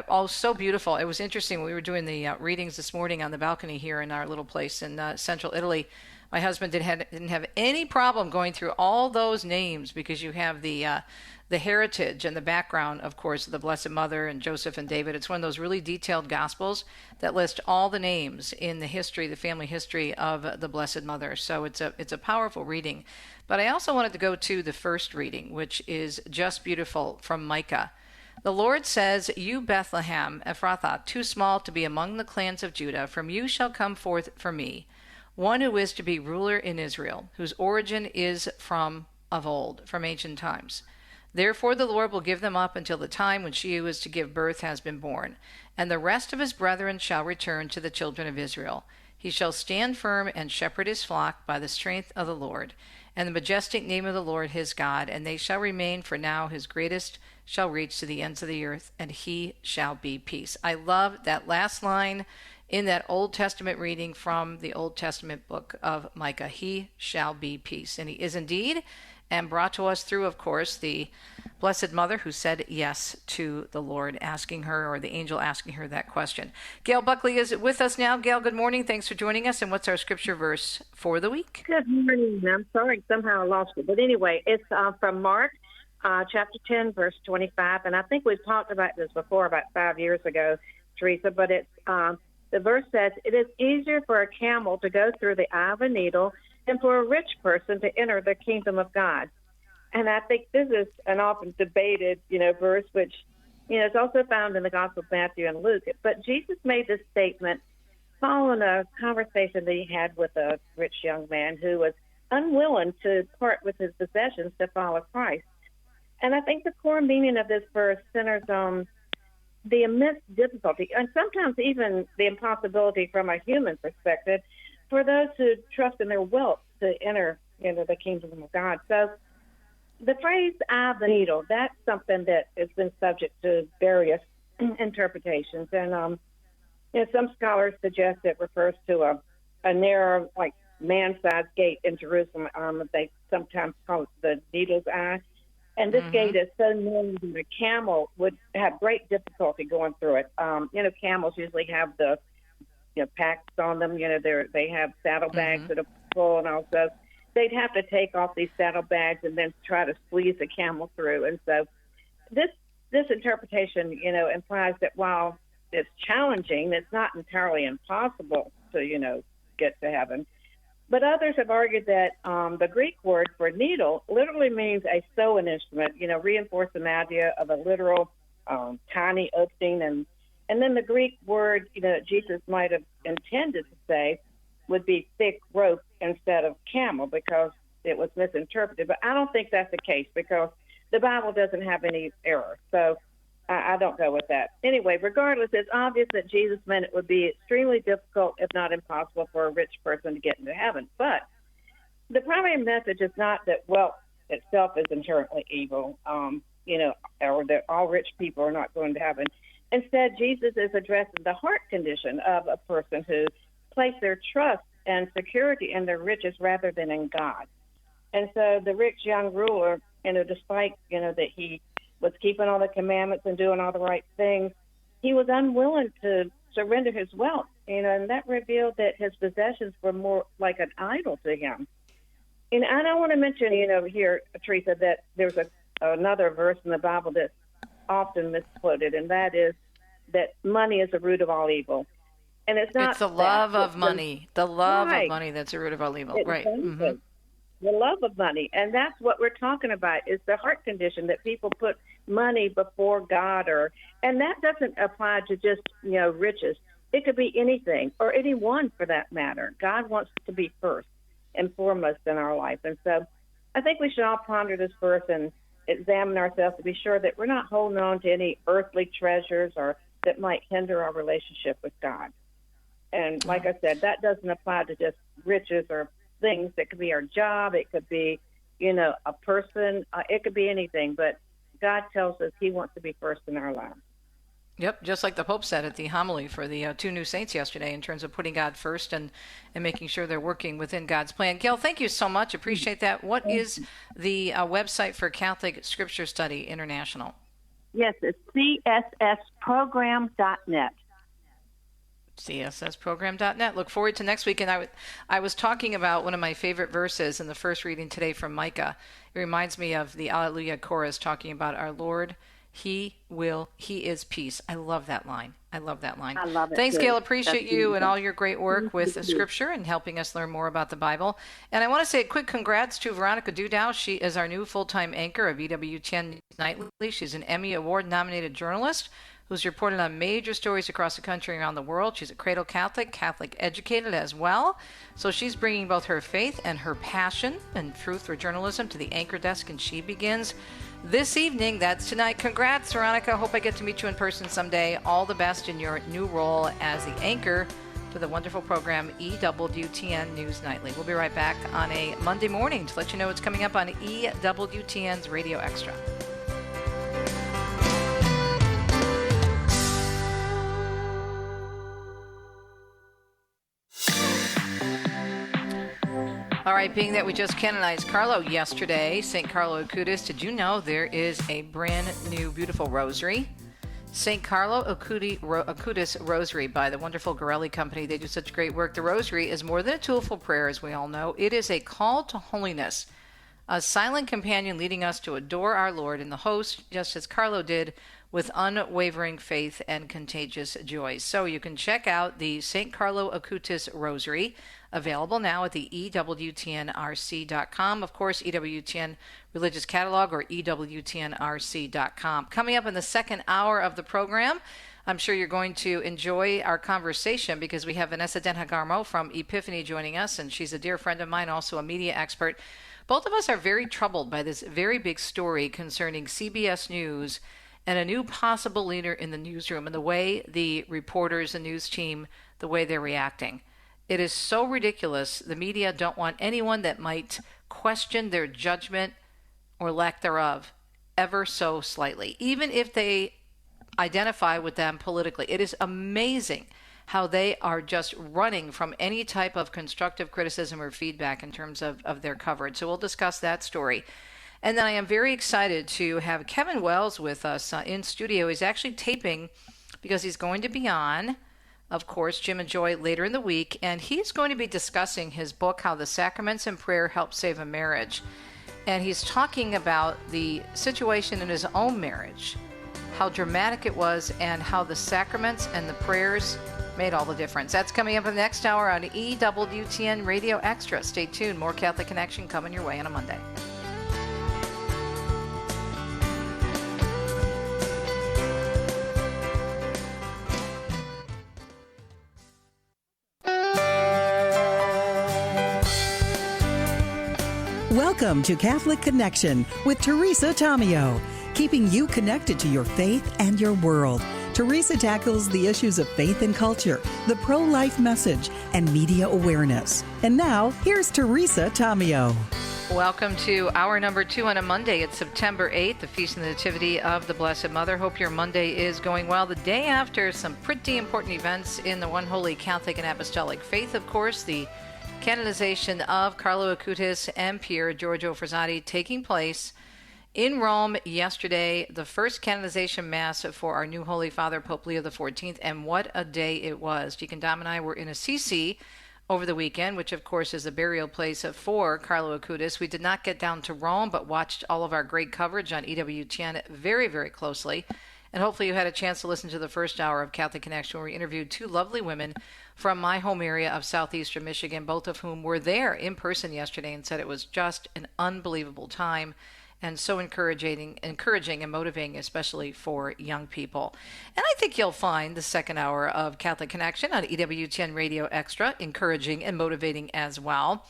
all so beautiful. It was interesting. We were doing the readings this morning on the balcony here in our little place in central Italy. My husband didn't have any problem going through all those names because you have the heritage and the background, of course, of the Blessed Mother and Joseph and David. It's one of those really detailed Gospels that list all the names in the history, the family history of the Blessed Mother. So it's a powerful reading. But I also wanted to go to the first reading, which is just beautiful, from Micah. The Lord says, "You, Bethlehem, Ephrathah, too small to be among the clans of Judah, from you shall come forth for me one who is to be ruler in Israel, whose origin is from of old, from ancient times. Therefore the Lord will give them up until the time when she who is to give birth has been born, and the rest of his brethren shall return to the children of Israel. He shall stand firm and shepherd his flock by the strength of the Lord, and the majestic name of the Lord his God, and they shall remain, for now his greatest shall reach to the ends of the earth, and he shall be peace." I love that last line in that Old Testament reading from the Old Testament book of Micah. He shall be peace. And he is indeed, and brought to us through, of course, the Blessed Mother who said yes to the Lord, asking her, or the angel asking her that question. Gail Buckley is with us now. Gail, good morning. Thanks for joining us. And what's our scripture verse for the week? Good morning. I'm sorry, somehow I lost it. But anyway, it's from Mark chapter 10, verse 25. And I think we've talked about this before, about 5 years ago, Teresa, but it's the verse says, "It is easier for a camel to go through the eye of a needle than for a rich person to enter the kingdom of God." And I think this is an often debated, verse, which, is also found in the Gospel of Matthew and Luke. But Jesus made this statement following a conversation that he had with a rich young man who was unwilling to part with his possessions to follow Christ. And I think the core meaning of this verse centers on the immense difficulty, and sometimes even the impossibility from a human perspective, for those who trust in their wealth to enter into the kingdom of God. So the phrase "eye of the needle," that's something that has been subject to various interpretations. And some scholars suggest it refers to a narrow, like, man-sized gate in Jerusalem. They sometimes call it the Needle's Eye. And this gate is so narrow that a camel would have great difficulty going through it. Camels usually have the packs on them. They have saddlebags that are full, and also they'd have to take off these saddlebags and then try to squeeze the camel through. And so this interpretation, implies that while it's challenging, it's not entirely impossible to, get to heaven. But others have argued that the Greek word for needle literally means a sewing instrument, reinforcing the idea of a literal tiny opening. And then the Greek word, that Jesus might have intended to say would be thick rope instead of camel, because it was misinterpreted. But I don't think that's the case, because the Bible doesn't have any error. So I don't go with that. Anyway, regardless, it's obvious that Jesus meant it would be extremely difficult, if not impossible, for a rich person to get into heaven. But the primary message is not that wealth itself is inherently evil, or that all rich people are not going to heaven. Instead, Jesus is addressing the heart condition of a person who place their trust and security in their riches rather than in God. And so the rich young ruler, despite, that he was keeping all the commandments and doing all the right things, he was unwilling to surrender his wealth, and that revealed that his possessions were more like an idol to him. And I don't want to mention, here, Teresa, that there's another verse in the Bible that's often misquoted, and that is that money is the root of all evil. And it's not the love of money. The love of money that's the root of all evil. Right. The love of money. And that's what we're talking about, is the heart condition that people put money before God, and that doesn't apply to just, riches. It could be anything or anyone for that matter. God wants to be first and foremost in our life. And so I think we should all ponder this verse and examine ourselves to be sure that we're not holding on to any earthly treasures or that might hinder our relationship with God. And like I said, that doesn't apply to just riches or things. It could be our job. It could be, a person. It could be anything. But God tells us he wants to be first in our lives. Yep, just like the Pope said at the homily for the two new saints yesterday in terms of putting God first and making sure they're working within God's plan. Gail, thank you so much. Appreciate that. What is the website for Catholic Scripture Study International? Yes, it's cssprogram.net. cssprogram.net. Look forward to next week. And I was talking about one of my favorite verses in the first reading today from Micah. It reminds me of the Alleluia chorus talking about our Lord. He is peace. I love that line. I love it. Thanks, Gail. Appreciate you and all your great work with the Scripture and helping us learn more about the Bible. And I want to say a quick congrats to Veronica Dudow. She is our new full-time anchor of EWTN News Nightly. She's an Emmy Award-nominated journalist who's reported on major stories across the country and around the world. She's a cradle Catholic educated as well. So she's bringing both her faith and her passion and truth for journalism to the anchor desk, and she begins this evening. That's tonight. Congrats, Veronica. Hope I get to meet you in person someday. All the best in your new role as the anchor to the wonderful program EWTN News Nightly. We'll be right back on a Monday morning to let you know what's coming up on EWTN's Radio Extra. All right, being that we just canonized Carlo yesterday, St. Carlo Acutis, did you know there is a brand new beautiful rosary? St. Carlo Acutis Rosary by the wonderful Gorelli Company. They do such great work. The rosary is more than a tool for prayer, as we all know. It is a call to holiness, a silent companion leading us to adore our Lord and the host, just as Carlo did, with unwavering faith and contagious joy. So you can check out the St. Carlo Acutis Rosary, available now at the EWTNRC.com. Of course, EWTN Religious Catalog or EWTNRC.com. Coming up in the second hour of the program, I'm sure you're going to enjoy our conversation because we have Vanessa Denhagarmo from Epiphany joining us, and she's a dear friend of mine, also a media expert. Both of us are very troubled by this very big story concerning CBS News and a new possible leader in the newsroom and the way the reporters, the news team, the way they're reacting. It is so ridiculous. The media don't want anyone that might question their judgment or lack thereof ever so slightly, even if they identify with them politically. It is amazing how they are just running from any type of constructive criticism or feedback in terms of their coverage. So we'll discuss that story. And then I am very excited to have Kevin Wells with us in studio. He's actually taping because he's going to be on, of course, Jim and Joy later in the week, and he's going to be discussing his book, How the Sacraments and Prayer Help Save a Marriage. And he's talking about the situation in his own marriage, how dramatic it was, and how the sacraments and the prayers made all the difference. That's coming up in the next hour on EWTN Radio Extra. Stay tuned. More Catholic Connection coming your way on a Monday. Welcome to Catholic Connection with Teresa Tomeo, keeping you connected to your faith and your world. Teresa tackles the issues of faith and culture, the pro-life message, and media awareness. And now, here's Teresa Tomeo. Welcome to hour number 2 on a Monday. It's September 8th, the Feast of the Nativity of the Blessed Mother. Hope your Monday is going well. The day after some pretty important events in the One Holy Catholic and Apostolic Faith, of course, the canonization of Carlo Acutis and Pier Giorgio Frassati taking place in Rome yesterday, the first canonization mass for our new Holy Father, Pope Leo XIV, and what a day it was. Deacon Dom and I were in Assisi over the weekend, which of course is the burial place for Carlo Acutis. We did not get down to Rome, but watched all of our great coverage on EWTN very, very closely. And hopefully you had a chance to listen to the first hour of Catholic Connection, where we interviewed two lovely women from my home area of southeastern Michigan, both of whom were there in person yesterday and said it was just an unbelievable time. and so encouraging and motivating, especially for young people. And I think you'll find the second hour of Catholic Connection on EWTN Radio Extra encouraging and motivating as well.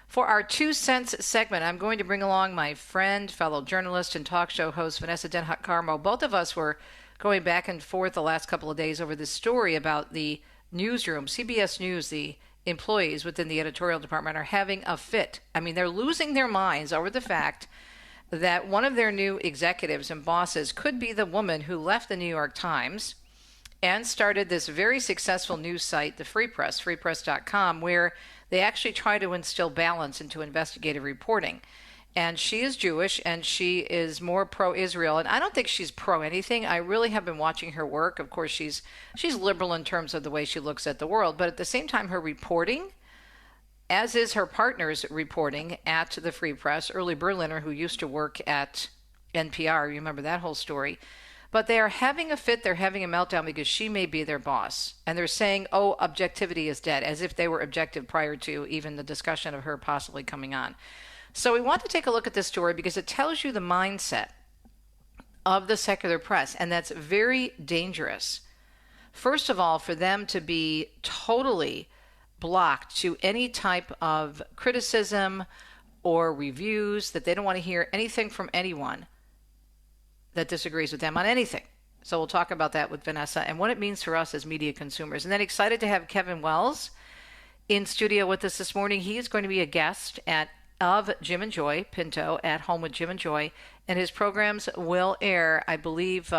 For our 2 cents segment, I'm going to bring along my friend, fellow journalist, and talk show host Vanessa Denhut Carmo. Both of us were going back and forth the last couple of days over this story about the newsroom. CBS News, the employees within the editorial department are having a fit. I mean, they're losing their minds over the fact that one of their new executives and bosses could be the woman who left the New York Times and started this very successful news site, the Free Press, freepress.com, where they actually try to instill balance into investigative reporting. And she is Jewish, and she is more pro-Israel. And I don't think she's pro-anything. I really have been watching her work. Of course, she's liberal in terms of the way she looks at the world. But at the same time, her reporting, as is her partner's reporting at the Free Press, Early Berliner, who used to work at NPR, you remember that whole story. But they are having a fit, they're having a meltdown because she may be their boss. And they're saying, oh, objectivity is dead, as if they were objective prior to even the discussion of her possibly coming on. So we want to take a look at this story because it tells you the mindset of the secular press, and that's very dangerous. First of all, for them to be totally blocked to any type of criticism or reviews, that they don't want to hear anything from anyone that disagrees with them on anything. So we'll talk about that with Vanessa and what it means for us as media consumers. And then excited to have Kevin Wells in studio with us this morning. He is going to be a guest of Jim and Joy Pinto at Home with Jim and Joy, and his programs will air, I believe,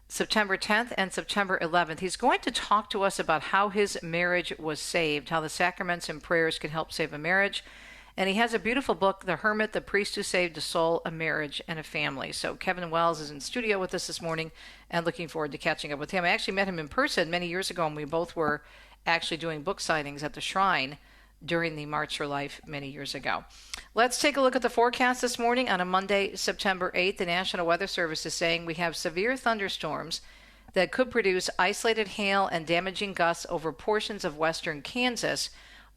September 10th and September 11th. He's going to talk to us about how his marriage was saved, how the sacraments and prayers can help save a marriage. And he has a beautiful book, The Hermit, The Priest Who Saved a Soul, a Marriage, and a Family. So Kevin Wells is in studio with us this morning, and looking forward to catching up with him. I actually met him in person many years ago, and we both were actually doing book signings at the Shrine during the March for Life many years ago. Let's take a look at the forecast this morning on a Monday, September 8th. The National Weather Service is saying we have severe thunderstorms that could produce isolated hail and damaging gusts over portions of western Kansas.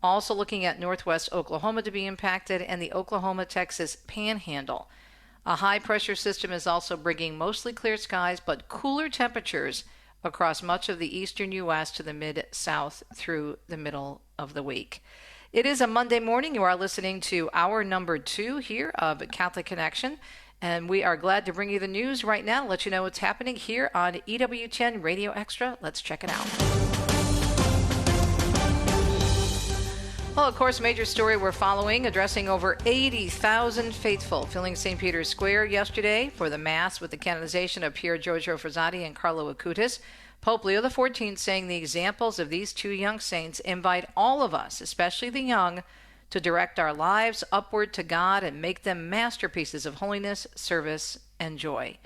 Also looking at northwest Oklahoma to be impacted, and the Oklahoma-Texas panhandle. A high-pressure system is also bringing mostly clear skies but cooler temperatures across much of the eastern U.S. to the mid-south through the middle of the week. It is a Monday morning. You are listening to hour number 2 here of Catholic Connection, and we are glad to bring you the news right now, let you know what's happening here on EWTN Radio Extra. Let's check it out. Well, of course, major story we're following, addressing over 80,000 faithful filling St. Peter's Square yesterday for the Mass with the canonization of Pier Giorgio Frassati and Carlo Acutis. Pope Leo XIV saying the examples of these two young saints invite all of us, especially the young, to direct our lives upward to God and make them masterpieces of holiness, service, and joy.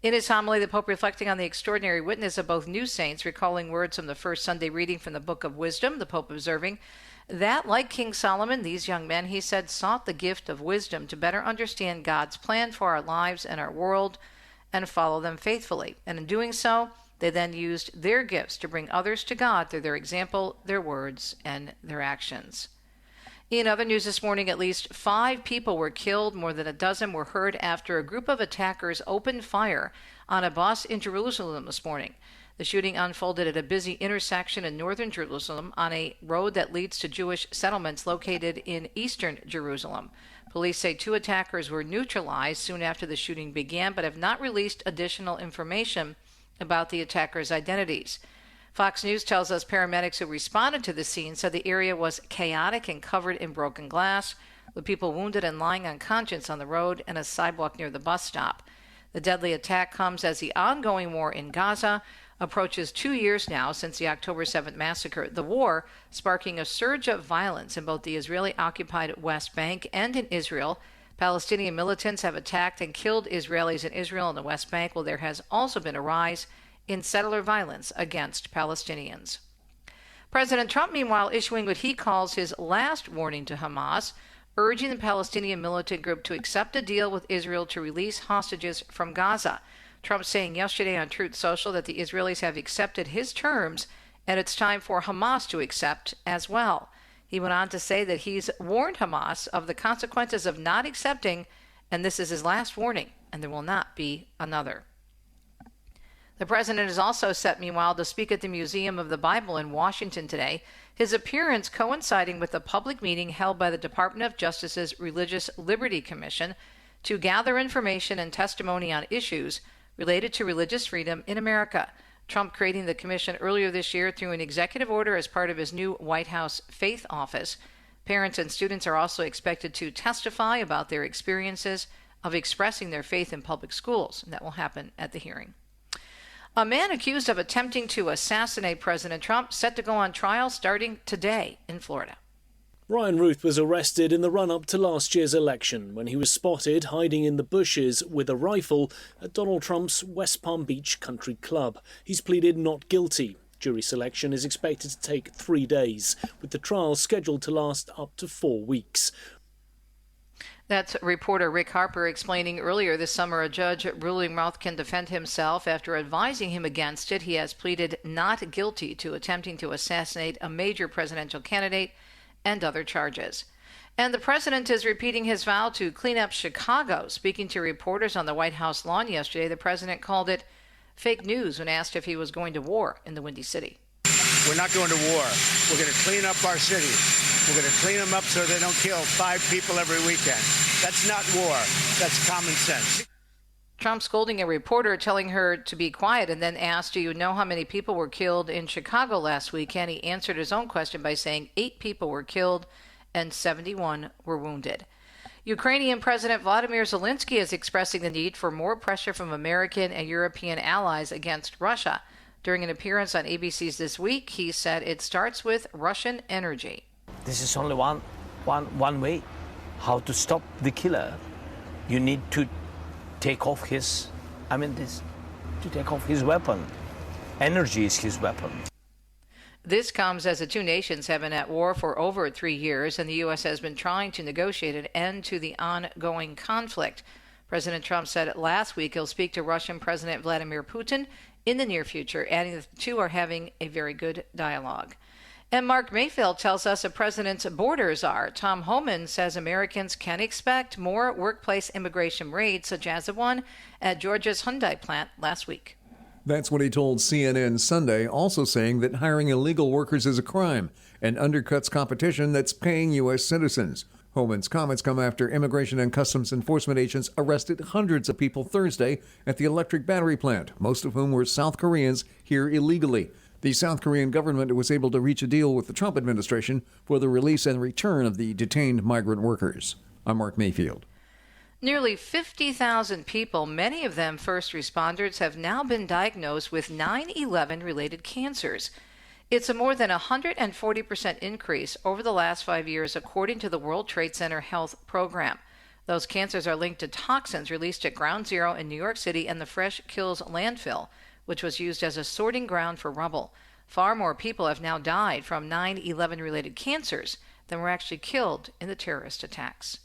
In his homily, the Pope reflecting on the extraordinary witness of both new saints, recalling words from the first Sunday reading from the Book of Wisdom, the Pope observing that, like King Solomon, these young men, he said, sought the gift of wisdom to better understand God's plan for our lives and our world and follow them faithfully. And in doing so, they then used their gifts to bring others to God through their example, their words, and their actions. In other news this morning, at least 5 people were killed. More than a dozen were hurt after a group of attackers opened fire on a bus in Jerusalem this morning. The shooting unfolded at a busy intersection in northern Jerusalem on a road that leads to Jewish settlements located in eastern Jerusalem. Police say 2 attackers were neutralized soon after the shooting began, but have not released additional information about the attackers' identities. Fox News tells us paramedics who responded to the scene said the area was chaotic and covered in broken glass, with people wounded and lying unconscious on the road and a sidewalk near the bus stop. The deadly attack comes as the ongoing war in Gaza approaches 2 years now since the October 7th massacre, the war sparking a surge of violence in both the Israeli-occupied West Bank and in Israel. Palestinian militants have attacked and killed Israelis in Israel and the West Bank, while there has also been a rise in settler violence against Palestinians. President Trump, meanwhile, issuing what he calls his last warning to Hamas, urging the Palestinian militant group to accept a deal with Israel to release hostages from Gaza. Trump saying yesterday on Truth Social that the Israelis have accepted his terms and it's time for Hamas to accept as well. He went on to say that he's warned Hamas of the consequences of not accepting and this is his last warning, and there will not be another. The president is also set, meanwhile, to speak at the Museum of the Bible in Washington today, his appearance coinciding with a public meeting held by the Department of Justice's Religious Liberty Commission to gather information and testimony on issues related to religious freedom in America. Trump creating the commission earlier this year through an executive order as part of his new White House Faith Office. Parents and students are also expected to testify about their experiences of expressing their faith in public schools, and that will happen at the hearing. A man accused of attempting to assassinate President Trump set to go on trial starting today in Florida. Ryan Ruth was arrested in the run-up to last year's election when he was spotted hiding in the bushes with a rifle at Donald Trump's West Palm Beach Country Club. He's pleaded not guilty. Jury selection is expected to take 3 days, with the trial scheduled to last up to 4 weeks. That's reporter Rick Harper explaining earlier this summer a judge ruling Ruth can defend himself after advising him against it. He has pleaded not guilty to attempting to assassinate a major presidential candidate and other charges. And the president is repeating his vow to clean up Chicago. Speaking to reporters on the White House lawn yesterday, the president called it fake news when asked if he was going to war in the Windy City. We're not going to war. We're going to clean up our city. We're going to clean them up so they don't kill 5 people every weekend. That's not war. That's common sense. Trump scolding a reporter, telling her to be quiet, and then asked, do you know how many people were killed in Chicago last weekend? He answered his own question by saying 8 people were killed and 71 were wounded. Ukrainian President Vladimir Zelensky is expressing the need for more pressure from American and European allies against Russia. During an appearance on ABC's This Week, he said it starts with Russian energy. This is only one way how to stop the killer. You need to take off his weapon. Energy is his weapon. This comes as the two nations have been at war for over 3 years, and the U.S. has been trying to negotiate an end to the ongoing conflict. President Trump said last week he'll speak to Russian President Vladimir Putin in the near future, adding that the two are having a very good dialogue. And Mark Mayfield tells us the president's borders are. Tom Homan says Americans can expect more workplace immigration raids, such as the one at Georgia's Hyundai plant last week. That's what he told CNN Sunday, also saying that hiring illegal workers is a crime and undercuts competition that's paying U.S. citizens. Homan's comments come after Immigration and Customs Enforcement agents arrested hundreds of people Thursday at the electric battery plant, most of whom were South Koreans here illegally. The South Korean government was able to reach a deal with the Trump administration for the release and return of the detained migrant workers. I'm Mark Mayfield. Nearly 50,000 people, many of them first responders, have now been diagnosed with 9/11 related cancers. It's a more than 140% increase over the last 5 years, according to the World Trade Center Health Program. Those cancers are linked to toxins released at Ground Zero in New York City and the Fresh Kills landfill, which was used as a sorting ground for rubble. Far more people have now died from 9/11 related cancers than were actually killed in the terrorist attacks.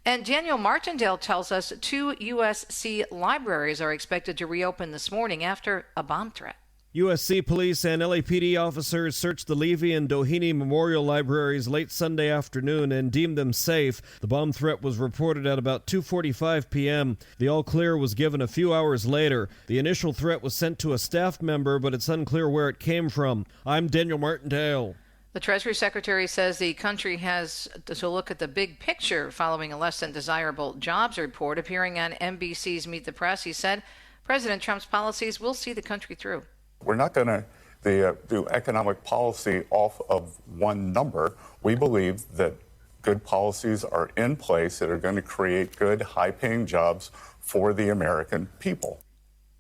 And Daniel Martindale tells us 2 USC libraries are expected to reopen this morning after a bomb threat. USC police and LAPD officers searched the Levy and Doheny Memorial Libraries late Sunday afternoon and deemed them safe. The bomb threat was reported at about 2:45 p.m. The all-clear was given a few hours later. The initial threat was sent to a staff member, but it's unclear where it came from. I'm Daniel Martindale. The Treasury Secretary says the country has to look at the big picture following a less than desirable jobs report. Appearing on NBC's Meet the Press, he said President Trump's policies will see the country through. We're not going to do economic policy off of one number. We believe that good policies are in place that are going to create good, high-paying jobs for the American people.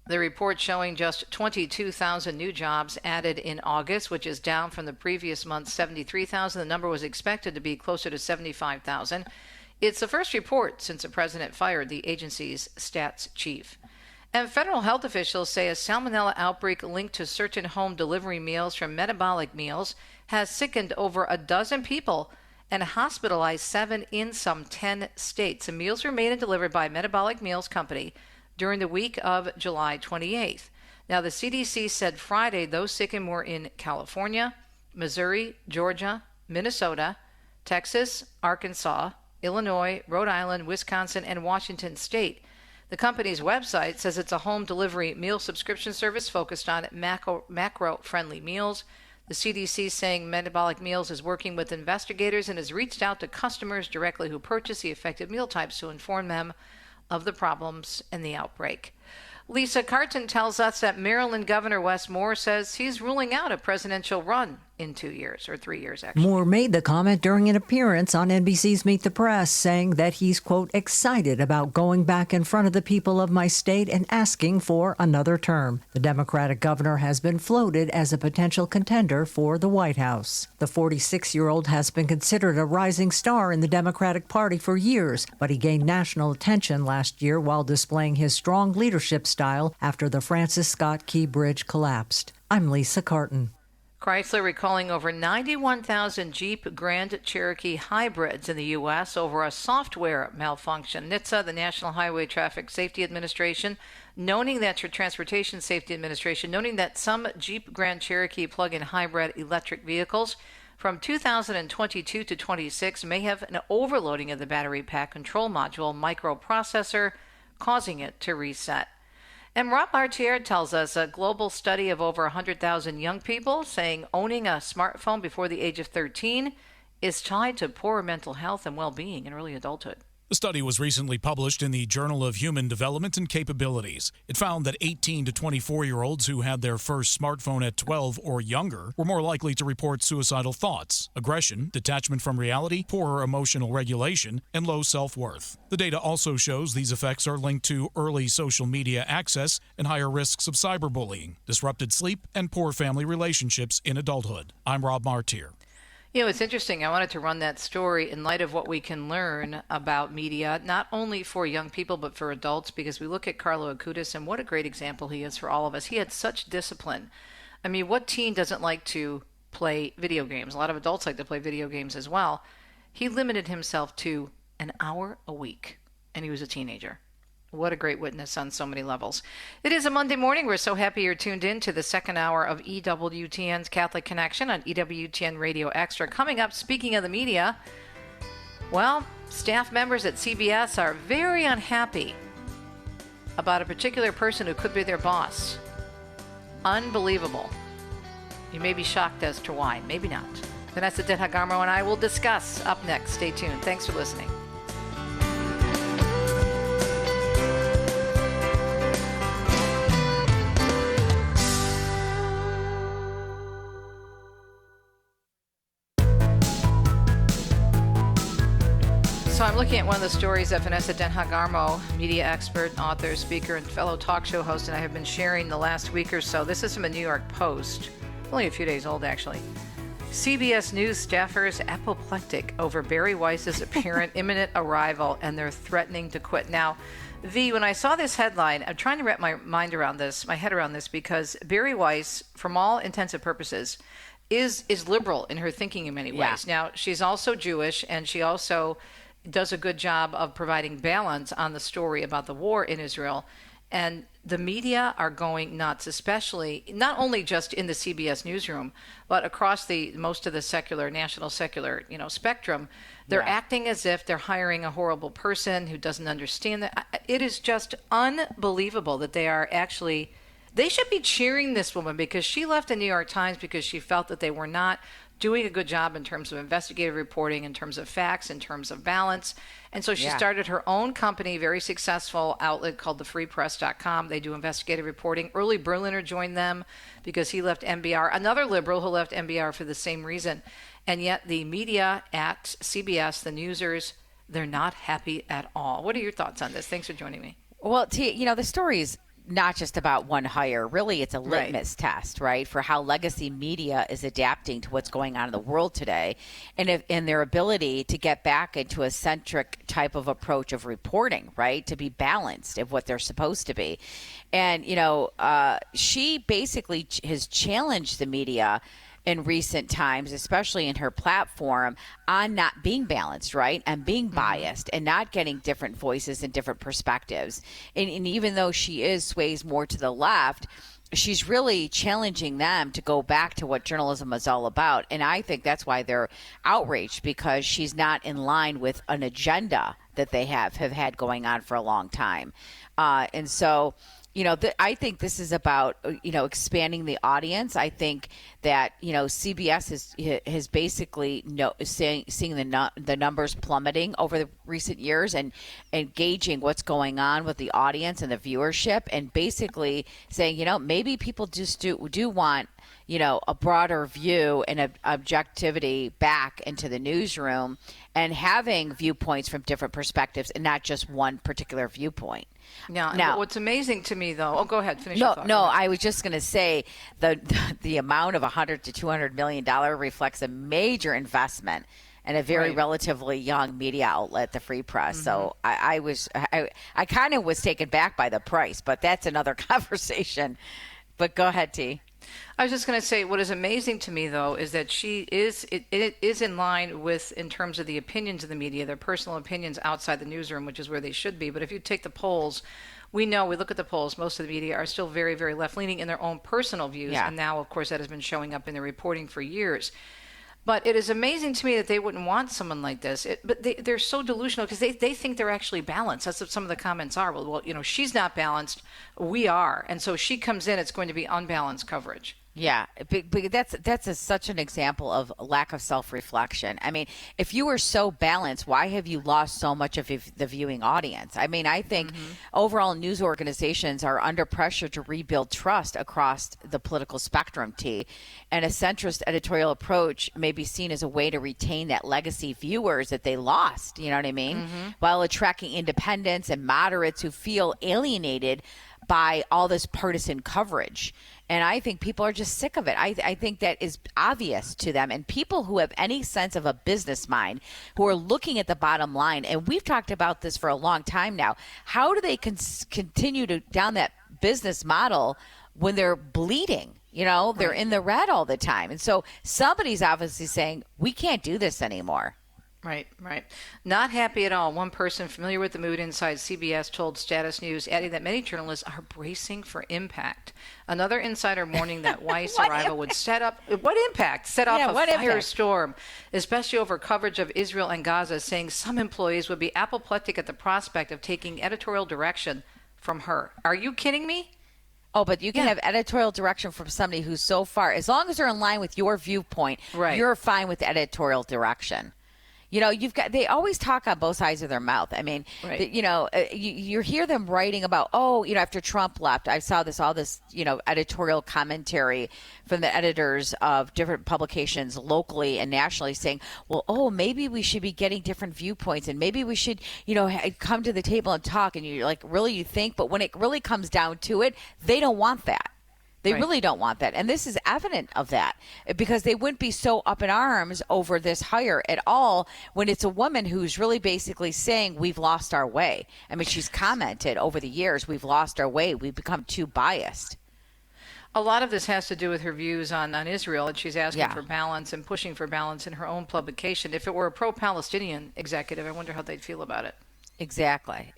The report showing just 22,000 new jobs added in August, which is down from the previous month's 73,000. The number was expected to be closer to 75,000. It's the first report since the president fired the agency's stats chief. And federal health officials say a salmonella outbreak linked to certain home delivery meals from Metabolic Meals has sickened over a dozen people and hospitalized 7 in some 10 states. The meals were made and delivered by Metabolic Meals Company during the week of July 28th. Now, the CDC said Friday those sickened were in California, Missouri, Georgia, Minnesota, Texas, Arkansas, Illinois, Rhode Island, Wisconsin, and Washington State. The company's website says it's a home delivery meal subscription service focused on macro-friendly meals. The CDC saying Metabolic Meals is working with investigators and has reached out to customers directly who purchase the affected meal types to inform them of the problems and the outbreak. Lisa Carton tells us that Maryland Governor Wes Moore says he's ruling out a presidential run in 2 years, or 3 years, actually. Moore made the comment during an appearance on NBC's Meet the Press, saying that he's, quote, excited about going back in front of the people of my state and asking for another term. The Democratic governor has been floated as a potential contender for the White House. The 46-year-old has been considered a rising star in the Democratic Party for years, but he gained national attention last year while displaying his strong leadership style after the Francis Scott Key Bridge collapsed. I'm Lisa Carton. Chrysler recalling over 91,000 Jeep Grand Cherokee hybrids in the U.S. over a software malfunction. NHTSA, the National Highway Traffic Safety Administration, noting that Transportation Safety Administration, noting that some Jeep Grand Cherokee plug-in hybrid electric vehicles from 2022 to 26 may have an overloading of the battery pack control module microprocessor, causing it to reset. And Rob Martier tells us a global study of over 100,000 young people saying owning a smartphone before the age of 13 is tied to poor mental health and well-being in early adulthood. The study was recently published in the Journal of Human Development and Capabilities. It found that 18 to 24-year-olds who had their first smartphone at 12 or younger were more likely to report suicidal thoughts, aggression, detachment from reality, poorer emotional regulation, and low self-worth. The data also shows these effects are linked to early social media access and higher risks of cyberbullying, disrupted sleep, and poor family relationships in adulthood. I'm Rob Martier. You know, it's interesting. I wanted to run that story in light of what we can learn about media, not only for young people, but for adults, because we look at Carlo Acutis and what a great example he is for all of us. He had such discipline. I mean, what teen doesn't like to play video games? A lot of adults like to play video games as well. He limited himself to an hour a week, and he was a teenager. What a great witness on so many levels. It is a Monday morning. We're so happy you're tuned in to the second hour of EWTN's Catholic Connection on EWTN Radio Extra. Coming up, speaking of the media, well, staff members at CBS are very unhappy about a particular person who could be their boss. Unbelievable. You may be shocked as to why. Maybe not. Vanessa Denhagarmo and I will discuss up next. Stay tuned. Thanks for listening. So I'm looking at one of the stories that Vanessa Denhagarmo, media expert, author, speaker, and fellow talk show host, and I have been sharing the last week or so. This is from a New York Post, only a few days old, actually. CBS News staffers apoplectic over Barry Weiss's apparent imminent arrival, and they're threatening to quit. Now, V, when I saw this headline, I'm trying to wrap my head around this, because Barry Weiss, from all intents and purposes, is liberal in her thinking in many ways. Now, she's also Jewish, and she also does a good job of providing balance on the story about the war in Israel. And the media are going nuts, especially not only just in the CBS newsroom, but across most of the national secular, spectrum. They're acting as if they're hiring a horrible person who doesn't understand that. It is just unbelievable that they should be cheering this woman, because she left the New York Times because she felt that they were not doing a good job in terms of investigative reporting, in terms of facts, in terms of balance. And so she started her own company, very successful outlet called thefreepress.com. They do investigative reporting. Early Berliner joined them because he left NBR, another liberal who left NBR for the same reason. And yet the media at CBS, the newsers, they're not happy at all. What are your thoughts on this? Thanks for joining me. Well, the story's not just about one hire. Really, it's a litmus test, right, for how legacy media is adapting to what's going on in the world today, and their ability to get back into a centric type of approach of reporting, right, to be balanced of what they're supposed to be. And, she basically has challenged the media in recent times, especially in her platform, on not being balanced, right? And being biased and not getting different voices and different perspectives. And even though she sways more to the left, she's really challenging them to go back to what journalism is all about. And I think that's why they're outraged, because she's not in line with an agenda that they have had going on for a long time. And so, I think this is about, expanding the audience. I think that, CBS has basically seeing the numbers plummeting over the recent years and gauging what's going on with the audience and the viewership, and basically saying, maybe people just do want, a broader view and objectivity back into the newsroom, and having viewpoints from different perspectives and not just one particular viewpoint. Now, what's amazing to me, though, go ahead, finish your thought. No, I was just going to say the amount of $100 to $200 million reflects a major investment and a very relatively young media outlet, the Free Press. So I kind of was taken back by the price, but that's another conversation. But go ahead, T. I was just going to say, what is amazing to me, though, is that it is in line with, in terms of the opinions of the media, their personal opinions outside the newsroom, which is where they should be. But if you take the polls, we look at the polls, most of the media are still very, very left-leaning in their own personal views. Yeah. And now, of course, that has been showing up in the reporting for years. But it is amazing to me that they wouldn't want someone like this. But they're so delusional, because they think they're actually balanced. That's what some of the comments are. Well, she's not balanced. We are. And so she comes in, it's going to be unbalanced coverage. Yeah, that's such an example of lack of self-reflection. I mean, if you were so balanced, why have you lost so much of the viewing audience? I mean, I think overall news organizations are under pressure to rebuild trust across the political spectrum, T. And a centrist editorial approach may be seen as a way to retain that legacy viewers that they lost, you know what I mean? While attracting independents and moderates who feel alienated by all this partisan coverage. And I think people are just sick of it. I think that is obvious to them. And people who have any sense of a business mind, who are looking at the bottom line, and we've talked about this for a long time now, how do they continue down that business model when they're bleeding? They're in the red all the time. And so somebody's obviously saying, we can't do this anymore. Right. Not happy at all. One person familiar with the mood inside CBS told Status News, adding that many journalists are bracing for impact. Another insider warning that Weiss' arrival would set off a firestorm, especially over coverage of Israel and Gaza, saying some employees would be apoplectic at the prospect of taking editorial direction from her. Are you kidding me? Oh, but you can have editorial direction from somebody who's so far, as long as they're in line with your viewpoint, you're fine with editorial direction. They always talk on both sides of their mouth. I mean, you hear them writing about, after Trump left, I saw all this, editorial commentary from the editors of different publications locally and nationally saying, well, maybe we should be getting different viewpoints, and maybe we should, come to the table and talk. And you're like, really, you think? But when it really comes down to it, they don't want that. They really don't want that. And this is evident of that, because they wouldn't be so up in arms over this hire at all when it's a woman who's really basically saying we've lost our way. I mean, she's commented over the years, we've lost our way. We've become too biased. A lot of this has to do with her views on Israel, and she's asking for balance and pushing for balance in her own publication. If it were a pro-Palestinian executive, I wonder how they'd feel about it. Exactly.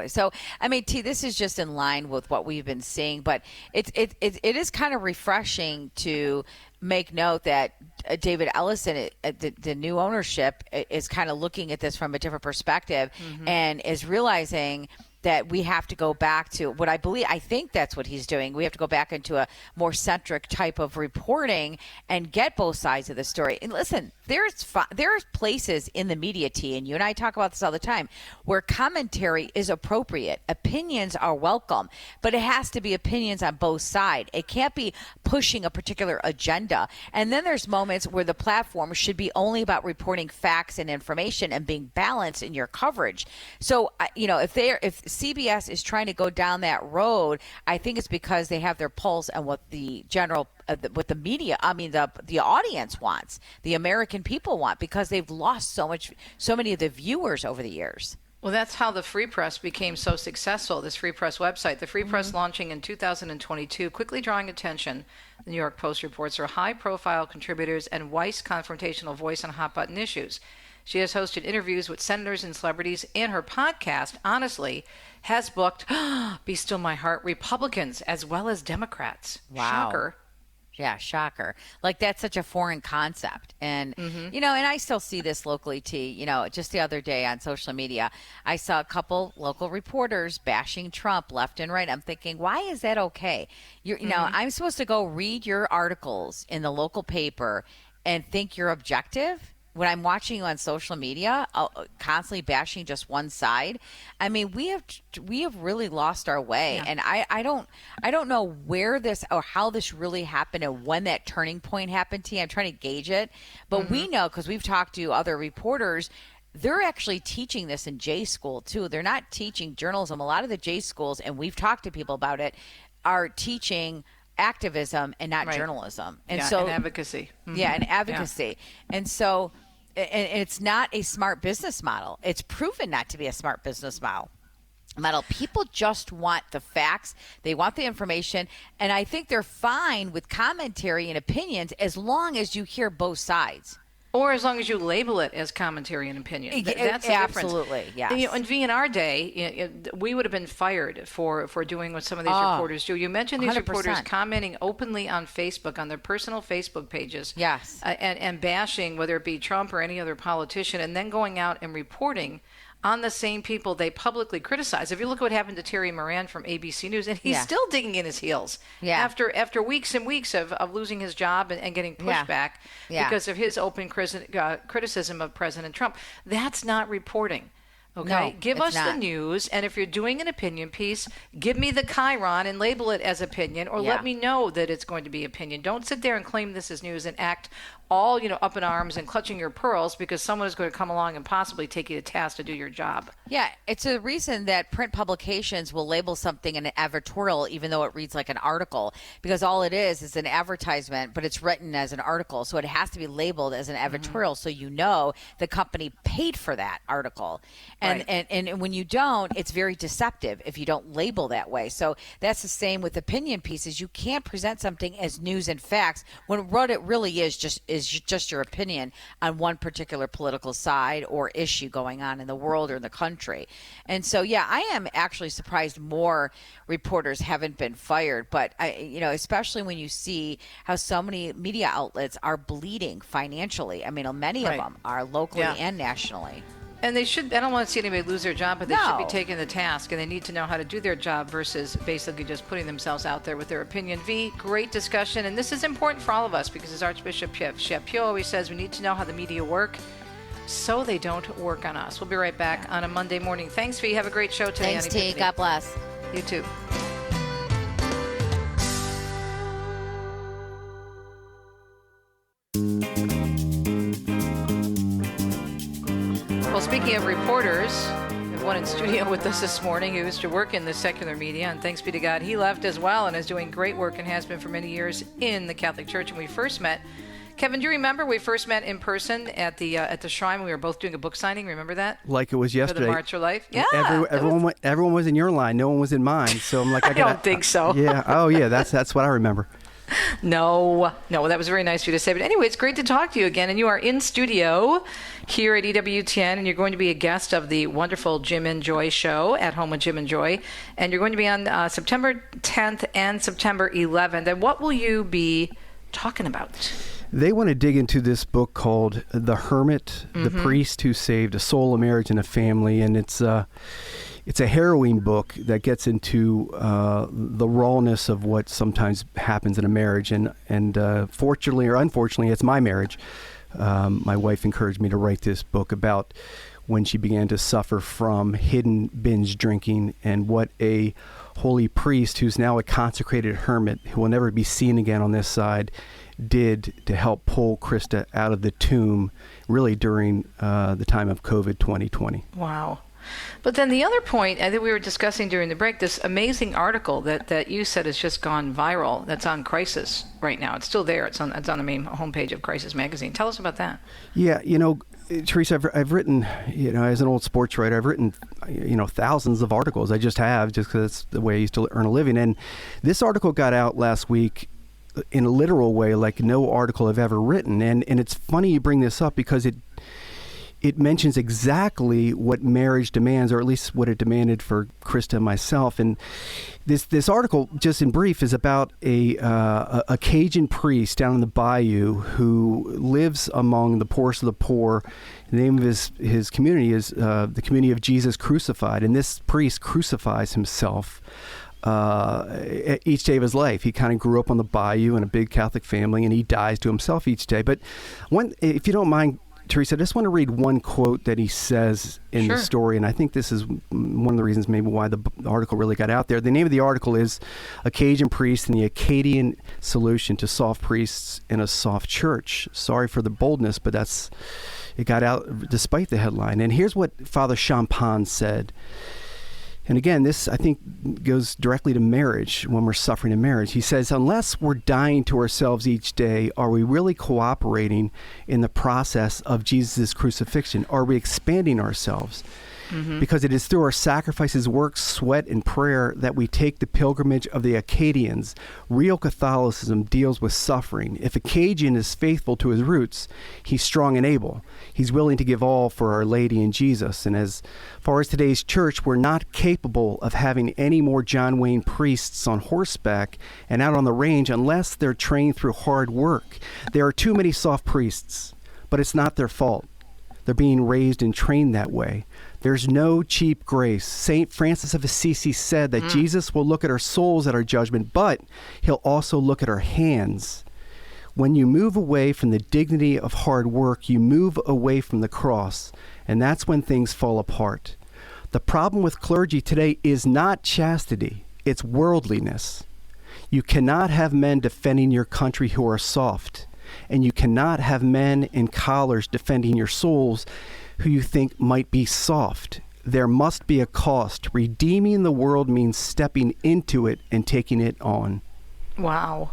So, I mean, T, this is just in line with what we've been seeing, but it is kind of refreshing to make note that David Ellison, the new ownership, is kind of looking at this from a different perspective and is realizing that we have to go back to what I think that's what he's doing. We have to go back into a more centric type of reporting and get both sides of the story. And listen, there's places in the media, T, and you and I talk about this all the time, where commentary is appropriate. Opinions are welcome, but it has to be opinions on both sides. It can't be pushing a particular agenda. And then there's moments where the platform should be only about reporting facts and information and being balanced in your coverage. So, if CBS is trying to go down that road, I think it's because they have their pulse on what the general, what the media, the audience wants, the American people want, because they've lost so many of the viewers over the years. Well, that's how the Free Press became so successful, this Free Press website. The Free Press launching in 2022, quickly drawing attention, the New York Post reports, are high-profile contributors and Weiss confrontational voice on hot-button issues. She has hosted interviews with senators and celebrities, and her podcast, honestly, has booked, Be Still My Heart, Republicans as well as Democrats. Wow. Shocker. Yeah, shocker. Like, that's such a foreign concept. And, you know, and I still see this locally, T. You know, just the other day on social media, I saw a couple local reporters bashing Trump left and right. I'm thinking, why is that okay? You know, I'm supposed to go read your articles in the local paper and think you're objective? When I'm watching you on social media, constantly bashing just one side, I mean, we have really lost our way, and I don't know where this or how this really happened and when that turning point happened. I'm trying to gauge it, but we know because we've talked to other reporters. They're actually teaching this in J school too. They're not teaching journalism. A lot of the J schools, and we've talked to people about it, are teaching activism and not journalism, and and advocacy. And advocacy, and so. And it's not a smart business model. It's proven not to be a smart business model. People just want the facts. They want the information. And I think they're fine with commentary and opinions as long as you hear both sides. Or as long as you label it as commentary and opinion. That's the difference. Absolutely, yes. You know, and V, in our day, we would have been fired for doing what some of these reporters do. You mentioned these 100%. reporters commenting openly on Facebook, on their personal Facebook pages. Yes. And bashing, whether it be Trump or any other politician, and then going out and reporting on the same people they publicly criticize. If you look at what happened to Terry Moran from ABC News, and he's still digging in his heels after weeks and weeks of losing his job and getting pushed back because of his open criticism of President Trump. That's not reporting. Okay, no, give us not. the news, and if you're doing an opinion piece, give me the chyron and label it as opinion, or let me know that it's going to be opinion. Don't sit there and claim this is news and act all up in arms and clutching your pearls because someone is going to come along and possibly take you to task to do your job. Yeah, it's a reason that print publications will label something an advertorial even though it reads like an article, because all it is an advertisement, but it's written as an article, so it has to be labeled as an advertorial so you know the company paid for that article. And when you don't, it's very deceptive if you don't label that way. So that's the same with opinion pieces. You can't present something as news and facts when what it really is just your opinion on one particular political side or issue going on in the world or in the country. And so, I am actually surprised more reporters haven't been fired. But, especially when you see how so many media outlets are bleeding financially. I mean, many of them are locally and nationally. And they should, I don't want to see anybody lose their job, but they should be taking the task, and they need to know how to do their job versus basically just putting themselves out there with their opinion. V, great discussion, and this is important for all of us because as Archbishop Shep always says, we need to know how the media work so they don't work on us. We'll be right back on a Monday morning. Thanks, V. Have a great show today. Thanks, T. God bless. You too. Well, speaking of reporters, we have one in studio with us this morning who used to work in the secular media, and thanks be to God, he left as well and is doing great work and has been for many years in the Catholic Church. And we first met, Kevin, do you remember we first met in person at the shrine? We were both doing a book signing. Remember that? Like it was yesterday. For the March for Life. Yeah. Everyone was in your line. No one was in mine. So I'm like, I don't think so. Yeah. Oh, yeah. That's what I remember. No, that was very nice of you to say. But anyway, it's great to talk to you again. And you are in studio here at EWTN, and you're going to be a guest of the wonderful Jim and Joy show, At Home with Jim and Joy. And you're going to be on September 10th and September 11th. And what will you be talking about? They want to dig into this book called The Hermit, the priest who saved a soul, a marriage, and a family. And it's a harrowing book that gets into the rawness of what sometimes happens in a marriage. And fortunately or unfortunately, it's my marriage. My wife encouraged me to write this book about when she began to suffer from hidden binge drinking and what a holy priest, who's now a consecrated hermit, who will never be seen again on this side, did to help pull Krista out of the tomb, really during the time of COVID 2020. Wow. But then the other point, I think we were discussing during the break, this amazing article that you said has just gone viral, that's on Crisis right now. It's still there. It's on the main homepage of Crisis Magazine. Tell us about that. Yeah, Teresa, I've written, as an old sports writer, I've written, thousands of articles. I just have, just because it's the way I used to earn a living. And this article got out last week in a literal way, like no article I've ever written. And it's funny you bring this up because it mentions exactly what marriage demands, or at least what it demanded for Krista and myself. And this article, just in brief, is about a Cajun priest down in the bayou who lives among the poorest of the poor. The name of his community is the Community of Jesus Crucified. And this priest crucifies himself each day of his life. He kind of grew up on the bayou in a big Catholic family, and he dies to himself each day. But if you don't mind, Teresa, I just want to read one quote that he says in the story, and I think this is one of the reasons maybe why the article really got out there. The name of the article is "A Cajun Priest and the Acadian Solution to Soft Priests in a Soft Church." Sorry for the boldness, but it got out despite the headline. And here's what Father Champagne said. And again, this, I think, goes directly to marriage when we're suffering in marriage. He says, unless we're dying to ourselves each day, are we really cooperating in the process of Jesus' crucifixion? Are we expanding ourselves? Mm-hmm. Because it is through our sacrifices, work, sweat, and prayer that we take the pilgrimage of the Acadians. Real Catholicism deals with suffering. If a Cajun is faithful to his roots, he's strong and able. He's willing to give all for Our Lady and Jesus. And as far as today's church, we're not capable of having any more John Wayne priests on horseback and out on the range unless they're trained through hard work. There are too many soft priests, but it's not their fault. They're being raised and trained that way. There's no cheap grace. St. Francis of Assisi said that Jesus will look at our souls at our judgment, but he'll also look at our hands. When you move away from the dignity of hard work, you move away from the cross, and that's when things fall apart. The problem with clergy today is not chastity, it's worldliness. You cannot have men defending your country who are soft, and you cannot have men in collars defending your souls who you think might be soft. There must be a cost. Redeeming the world means stepping into it and taking it on. Wow.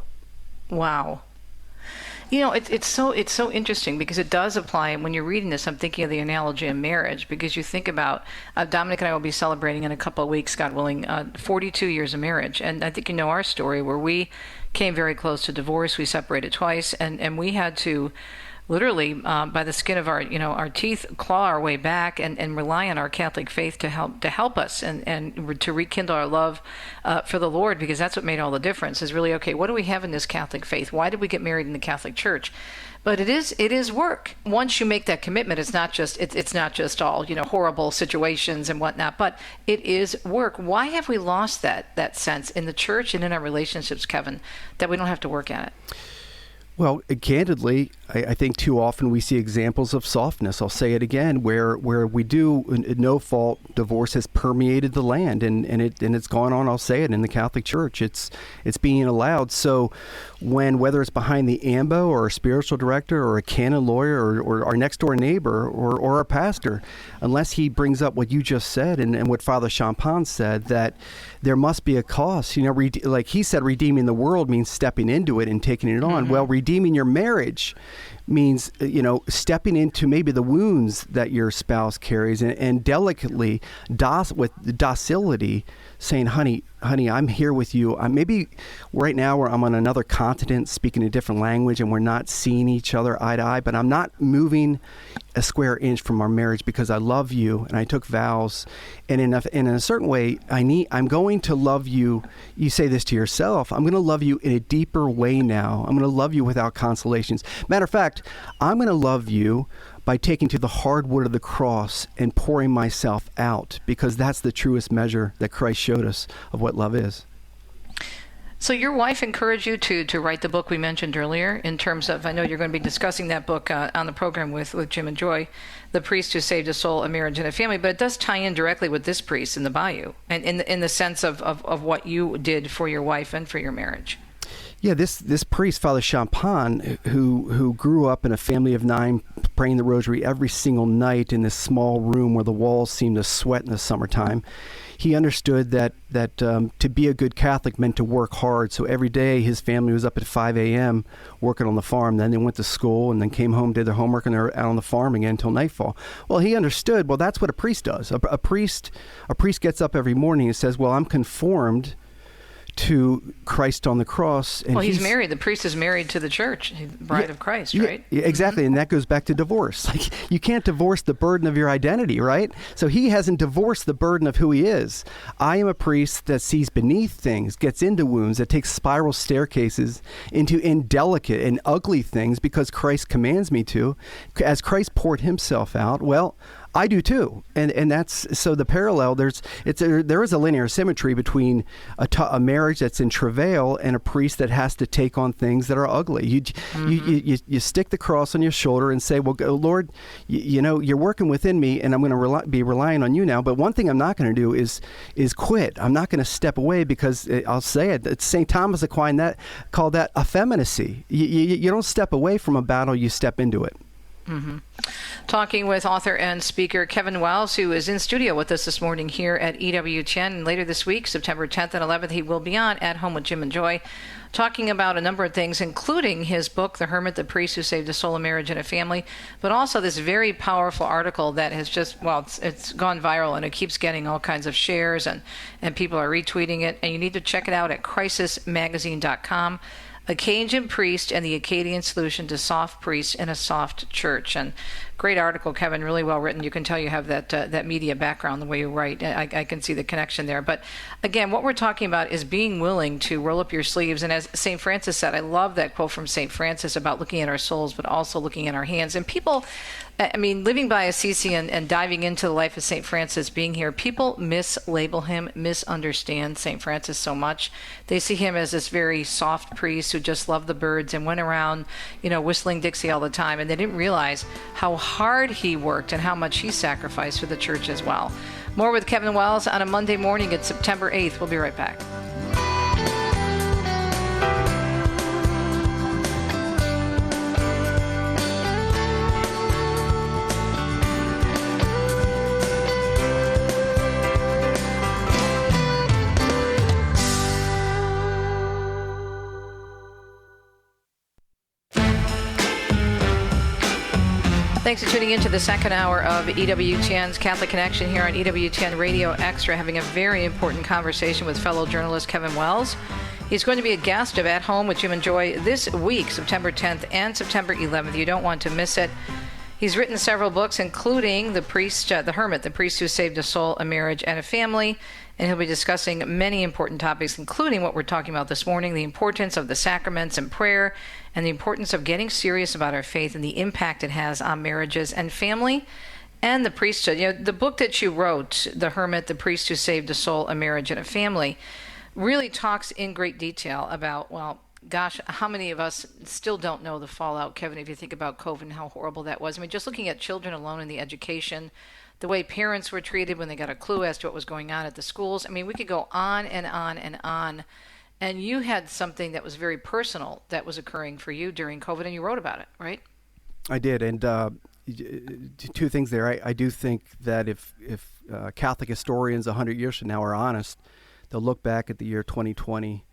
It's so interesting because it does apply. When you're reading this, I'm thinking of the analogy of marriage, because you think about Dominic and I will be celebrating in a couple of weeks, God willing, 42 years of marriage. And I think you know our story where we came very close to divorce. We separated twice, and we had to literally by the skin of our teeth claw our way back and rely on our Catholic faith to help us and to rekindle our love for the Lord, because that's what made all the difference. Is really, okay, what do we have in this Catholic faith? Why did we get married in the Catholic Church? But it is work. Once you make that commitment, it's not just all horrible situations and whatnot, but it is work. Why have we lost that sense in the church and in our relationships, Kevin, that we don't have to work at it? Well, candidly, I think too often we see examples of softness. I'll say it again, where we do no fault divorce has permeated the land, and it's gone on. I'll say it in the Catholic Church. It's being allowed. So whether it's behind the AMBO or a spiritual director or a canon lawyer or our next door neighbor or our pastor, unless he brings up what you just said and what Father Champagne said, that there must be a cost. Like he said, redeeming the world means stepping into it and taking it on. Mm-hmm. Well, redeeming your marriage means, stepping into maybe the wounds that your spouse carries and delicately, with docility, saying, honey, I'm here with you. Maybe right now where I'm on another continent speaking a different language and we're not seeing each other eye to eye, but I'm not moving a square inch from our marriage because I love you and I took vows. And in a certain way, I'm going to love you. You say this to yourself. I'm going to love you in a deeper way now. I'm going to love you without consolations. Matter of fact, I'm going to love you by taking to the hardwood of the cross and pouring myself out, because that's the truest measure that Christ showed us of what love is. So your wife encouraged you to write the book we mentioned earlier, in terms of, I know you're going to be discussing that book on the program with Jim and Joy, The Priest Who Saved a Soul, a Marriage, and a Family, but it does tie in directly with this priest in the bayou, and in the sense of what you did for your wife and for your marriage. Yeah, this priest, Father Champagne, who grew up in a family of 9, praying the rosary every single night in this small room where the walls seemed to sweat in the summertime, he understood that to be a good Catholic meant to work hard. So every day his family was up at 5 a.m. working on the farm. Then they went to school and then came home, did their homework, and they're out on the farm again until nightfall. Well, he understood, well, that's what a priest does. A priest gets up every morning and says, well, I'm conformed to Christ on the cross. And well, he's married. The priest is married to the church, the bride of Christ, right? Yeah, exactly. And that goes back to divorce. Like, you can't divorce the burden of your identity, right? So he hasn't divorced the burden of who he is. I am a priest that sees beneath things, gets into wounds, that takes spiral staircases into indelicate and ugly things because Christ commands me to. As Christ poured himself out, well, I do too, and that's so the parallel. There is a linear symmetry between a marriage that's in travail and a priest that has to take on things that are ugly. You stick the cross on your shoulder and say, "Well, Lord, you know you're working within me, and I'm going to be relying on you now." But one thing I'm not going to do is quit. I'm not going to step away because I'll say it. It's St. Thomas Aquinas that called that effeminacy. You don't step away from a battle; you step into it. Mm-hmm. Talking with author and speaker Kevin Wells, who is in studio with us this morning here at EWTN. And later this week, September 10th and 11th, he will be on At Home with Jim and Joy, talking about a number of things, including his book, The Hermit, the Priest Who Saved a Soul, a Marriage, and a Family, but also this very powerful article that has just, well, it's gone viral, and it keeps getting all kinds of shares, and people are retweeting it. And you need to check it out at crisismagazine.com. Acadian Priest and the Acadian Solution to Soft Priests in a Soft Church. And great article, Kevin, really well written. You can tell you have that media background, the way you write. I can see the connection there. But again, what we're talking about is being willing to roll up your sleeves. And as St. Francis said, I love that quote from St. Francis about looking at our souls, but also looking at our hands. And people, I mean, living by Assisi and diving into the life of St. Francis, being here, people mislabel him, misunderstand St. Francis so much. They see him as this very soft priest who just loved the birds and went around, whistling Dixie all the time. And they didn't realize how hard he worked and how much he sacrificed for the church as well. More with Kevin Wells on a Monday morning. It's September 8th. We'll be right back. Thanks for tuning in to the second hour of EWTN's Catholic Connection here on EWTN Radio Extra, having a very important conversation with fellow journalist Kevin Wells. He's going to be a guest of At Home with Jim and Joy this week, September 10th and September 11th. You don't want to miss it. He's written several books, including The Hermit, the Priest Who Saved a Soul, a Marriage, and a Family. And he'll be discussing many important topics, including what we're talking about this morning, the importance of the sacraments and prayer, and the importance of getting serious about our faith and the impact it has on marriages and family and the priesthood. The book that you wrote, The Hermit, the Priest Who Saved a Soul, a Marriage, and a Family, really talks in great detail about, well, gosh, how many of us still don't know the fallout, Kevin, if you think about COVID and how horrible that was. I mean, just looking at children alone in the education, the way parents were treated when they got a clue as to what was going on at the schools. I mean, we could go on and on and on. And you had something that was very personal that was occurring for you during COVID, and you wrote about it, right? I did, and two things there. I do think that if Catholic historians 100 years from now are honest, they'll look back at the year 2020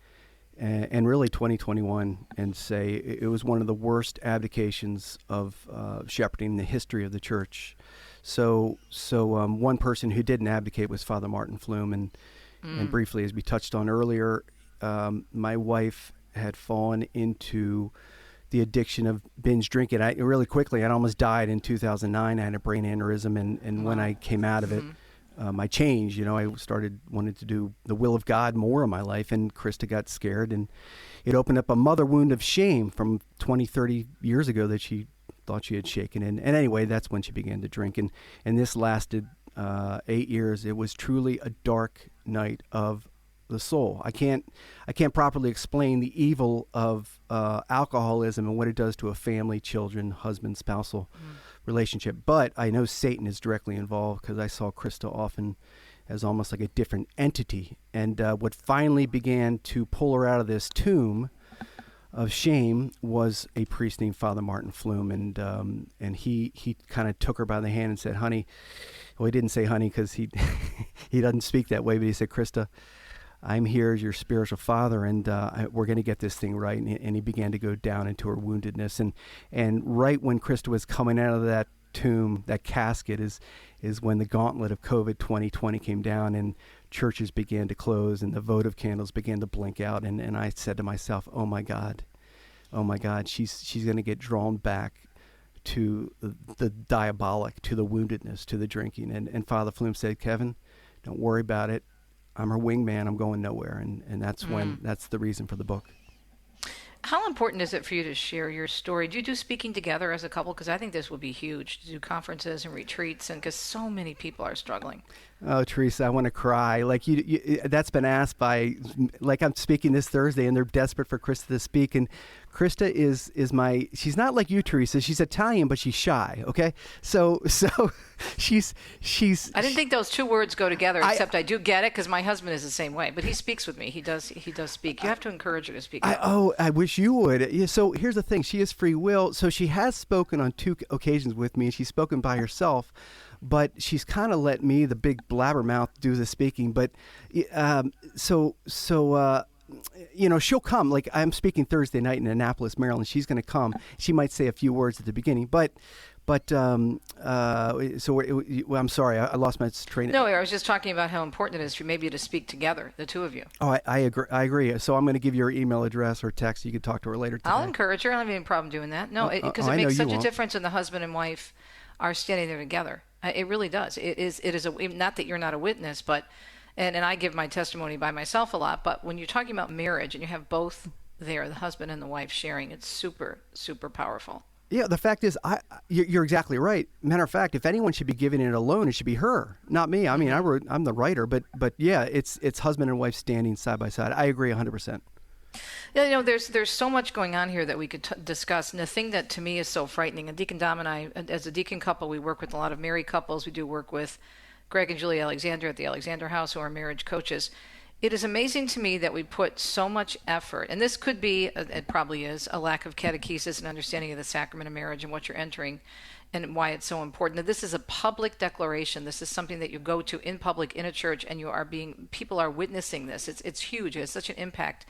and really 2021 and say it was one of the worst abdications of shepherding in the history of the church. So one person who didn't abdicate was Father Martin Flume, and briefly, as we touched on earlier, my wife had fallen into the addiction of binge drinking. Really quickly, I almost died in 2009. I had a brain aneurysm, and when I came out of it, I changed. I wanted to do the will of God more in my life, and Krista got scared, and it opened up a mother wound of shame from 20, 30 years ago that she thought she had shaken. And anyway, that's when she began to drink, and this lasted 8 years. It was truly a dark night of the soul. I can't properly explain the evil of alcoholism and what it does to a family, children, husband, spousal relationship. But I know Satan is directly involved because I saw Krista often as almost like a different entity. And what finally began to pull her out of this tomb shame was a priest named Father Martin Flume, and he kind of took her by the hand and said, "Honey," well, he didn't say honey because he he doesn't speak that way, but he said, "Krista, I'm here as your spiritual father, and we're going to get this thing right." And he began to go down into her woundedness, and right when Krista was coming out of that tomb, that casket, is when the gauntlet of COVID 2020 came down, and churches began to close, and the votive candles began to blink out, and I said to myself, oh my God, she's going to get drawn back to the diabolic, to the woundedness, to the drinking. And Father Flume said, "Kevin, don't worry about it. I'm her wingman. I'm going nowhere." And that's the reason for the book. How important is it for you to share your story? Do you do speaking together as a couple? Because I think this would be huge, to do conferences and retreats, and because so many people are struggling. Oh, Teresa, I want to cry. Like you, that's been asked by, like, I'm speaking this Thursday, and they're desperate for Krista to speak. And Krista is she's not like you, Teresa. She's Italian, but she's shy. Okay, so she's. I didn't think those two words go together. Except I do get it because my husband is the same way. But he speaks with me. He does speak. You have to encourage her to speak. I wish you would. Yeah, so here's the thing. She has free will. So she has spoken on 2 occasions with me, and she's spoken by herself. But she's kind of let me, the big blabbermouth, do the speaking. But she'll come. Like, I'm speaking Thursday night in Annapolis, Maryland. She's going to come. She might say a few words at the beginning. I'm sorry, I lost my train. No, I was just talking about how important it is for maybe to speak together, the two of you. Oh, I agree. So I'm going to give you her email address or text. You can talk to her later today. I'll encourage her. I don't have any problem doing that. No, because it makes such a difference when the husband and wife are standing there together. It really does. It is not that you're not a witness, but and I give my testimony by myself a lot. But when you're talking about marriage and you have both there, the husband and the wife sharing, it's super, super powerful. Yeah, the fact is, you're exactly right. Matter of fact, if anyone should be giving it alone, it should be her, not me. I mean, I'm the writer, but yeah, it's husband and wife standing side by side. I agree 100%. Yeah, there's so much going on here that we could discuss. And the thing that to me is so frightening, and Deacon Dom and I, as a deacon couple, we work with a lot of married couples. We do work with Greg and Julie Alexander at the Alexander House, who are marriage coaches. It is amazing to me that we put so much effort, and this could be, it probably is, a lack of catechesis and understanding of the sacrament of marriage and what you're entering and why it's so important. Now, this is a public declaration. This is something that you go to in public in a church, and people are witnessing this. It's huge. It has such an impact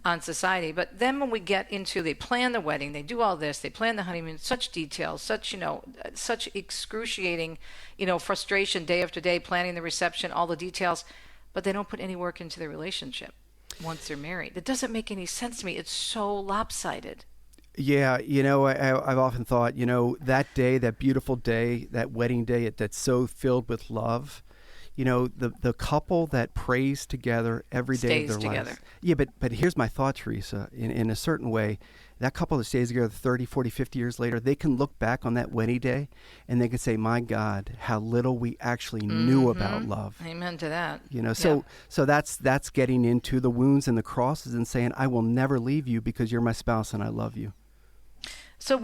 on society. But then when we get into, they plan the wedding, they do all this, they plan the honeymoon, such details, such excruciating, frustration day after day, planning the reception, all the details, but they don't put any work into their relationship once they're married. It doesn't make any sense to me. It's so lopsided. Yeah, I've often thought, that day, that beautiful day, that wedding day, that's so filled with love, the couple that prays together every day of their lives. Yeah, but here's my thought, Teresa. In a certain way, that couple that stays together 30, 40, 50 years later, they can look back on that wedding day and they can say, my God, how little we actually knew about love. Amen to that. So that's getting into the wounds and the crosses and saying, I will never leave you because you're my spouse and I love you. So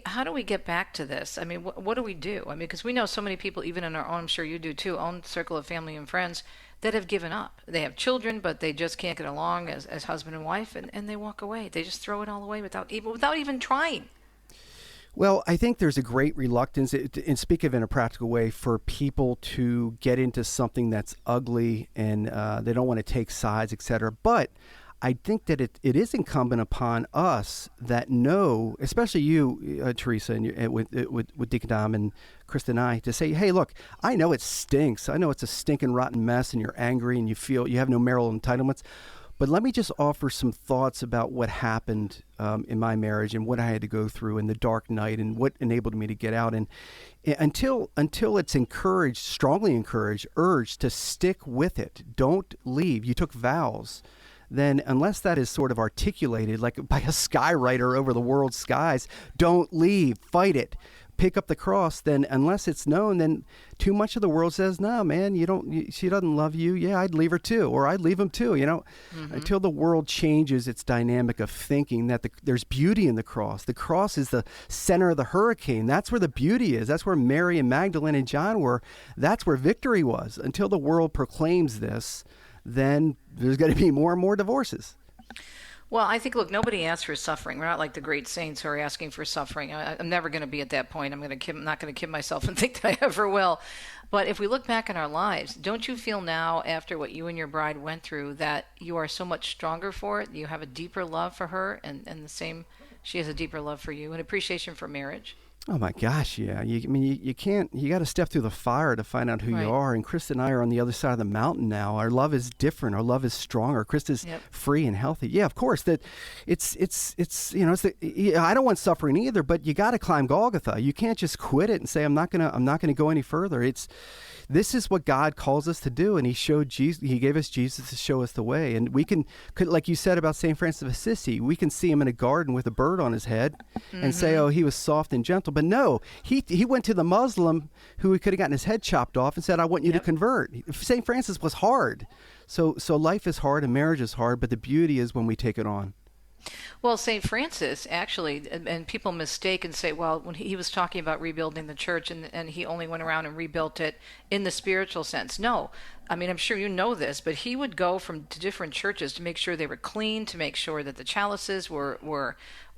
how do we get back to this? I mean, what do we do? I mean, because we know so many people, even in our own, I'm sure you do too, own circle of family and friends, that have given up. They have children, but they just can't get along as husband and wife, and they walk away. They just throw it all away without even trying. Well, I think there's a great reluctance, and speak of it in a practical way, for people to get into something that's ugly and they don't want to take sides, et cetera. But I think that it is incumbent upon us that know, especially you, Teresa, and with Deacon Dom and Krista and I, to say, hey, look, I know it stinks. I know it's a stinking rotten mess and you're angry and you feel you have no marital entitlements. But let me just offer some thoughts about what happened in my marriage and what I had to go through in the dark night and what enabled me to get out. And until it's strongly encouraged, urged to stick with it. Don't leave. You took vows. Then unless that is sort of articulated like by a skywriter over the world's skies, don't leave, fight it, pick up the cross, then unless it's known, then too much of the world says, no, man, she doesn't love you. Yeah, I'd leave her too, or I'd leave him too, until the world changes its dynamic of thinking that there's beauty in the cross. The cross is the center of the hurricane. That's where the beauty is. That's where Mary and Magdalene and John were. That's where victory was. Until the world proclaims this, then there's going to be more and more divorces. Well, I think, look, nobody asks for suffering. We're not like the great saints who are asking for suffering. I'm never going to be at that point. I'm not going to kid myself and think that I ever will. But if we look back in our lives, don't you feel now, after what you and your bride went through, that you are so much stronger for it? You have a deeper love for her, and the same, she has a deeper love for you, and appreciation for marriage. Oh my gosh, yeah. You can't. You got to step through the fire to find out who Right. you are. And Krista and I are on the other side of the mountain now. Our love is different. Our love is stronger. Krista's free and healthy. Yeah, of course. That it's I don't want suffering either. But you got to climb Golgotha. You can't just quit it and say I'm not gonna go any further. This is what God calls us to do, and He showed Jesus. He gave us Jesus to show us the way, and we could, like you said about St. Francis of Assisi, we can see him in a garden with a bird on his head, and say, "Oh, he was soft and gentle." But no, he went to the Muslim who he could have gotten his head chopped off and said, "I want you to convert." St. Francis was hard, so life is hard and marriage is hard, but the beauty is when we take it on. Well, St. Francis, actually, and people mistake and say, well, when he was talking about rebuilding the church and he only went around and rebuilt it in the spiritual sense. No. I mean, I'm sure you know this, but he would go to different churches to make sure they were clean, to make sure that the chalices were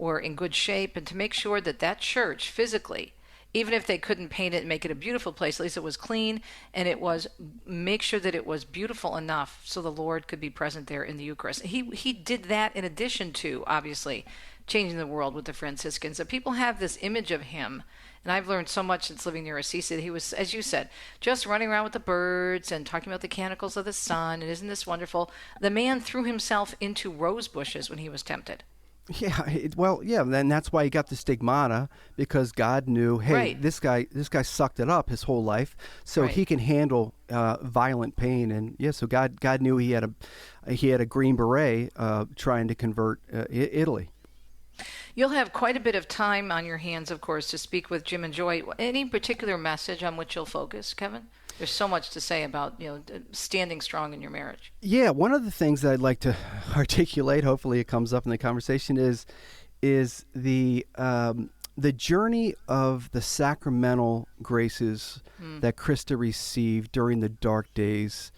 in good shape, and to make sure that church physically, even if they couldn't paint it and make it a beautiful place, at least it was clean, and make sure that it was beautiful enough so the Lord could be present there in the Eucharist. He did that in addition to, obviously, changing the world with the Franciscans. So people have this image of him, and I've learned so much since living near Assisi, that he was, as you said, just running around with the birds and talking about the canticles of the sun, and isn't this wonderful? The man threw himself into rose bushes when he was tempted. Yeah, then that's why he got the stigmata, because God knew, hey, Right. this guy sucked it up his whole life, so he can handle violent pain, and so God knew he had a Green Beret trying to convert Italy. You'll have quite a bit of time on your hands, of course, to speak with Jim and Joy. Any particular message on which you'll focus, Kevin? There's so much to say about standing strong in your marriage. Yeah, one of the things that I'd like to articulate, hopefully it comes up in the conversation, is the journey of the sacramental graces that Krista received during the dark days,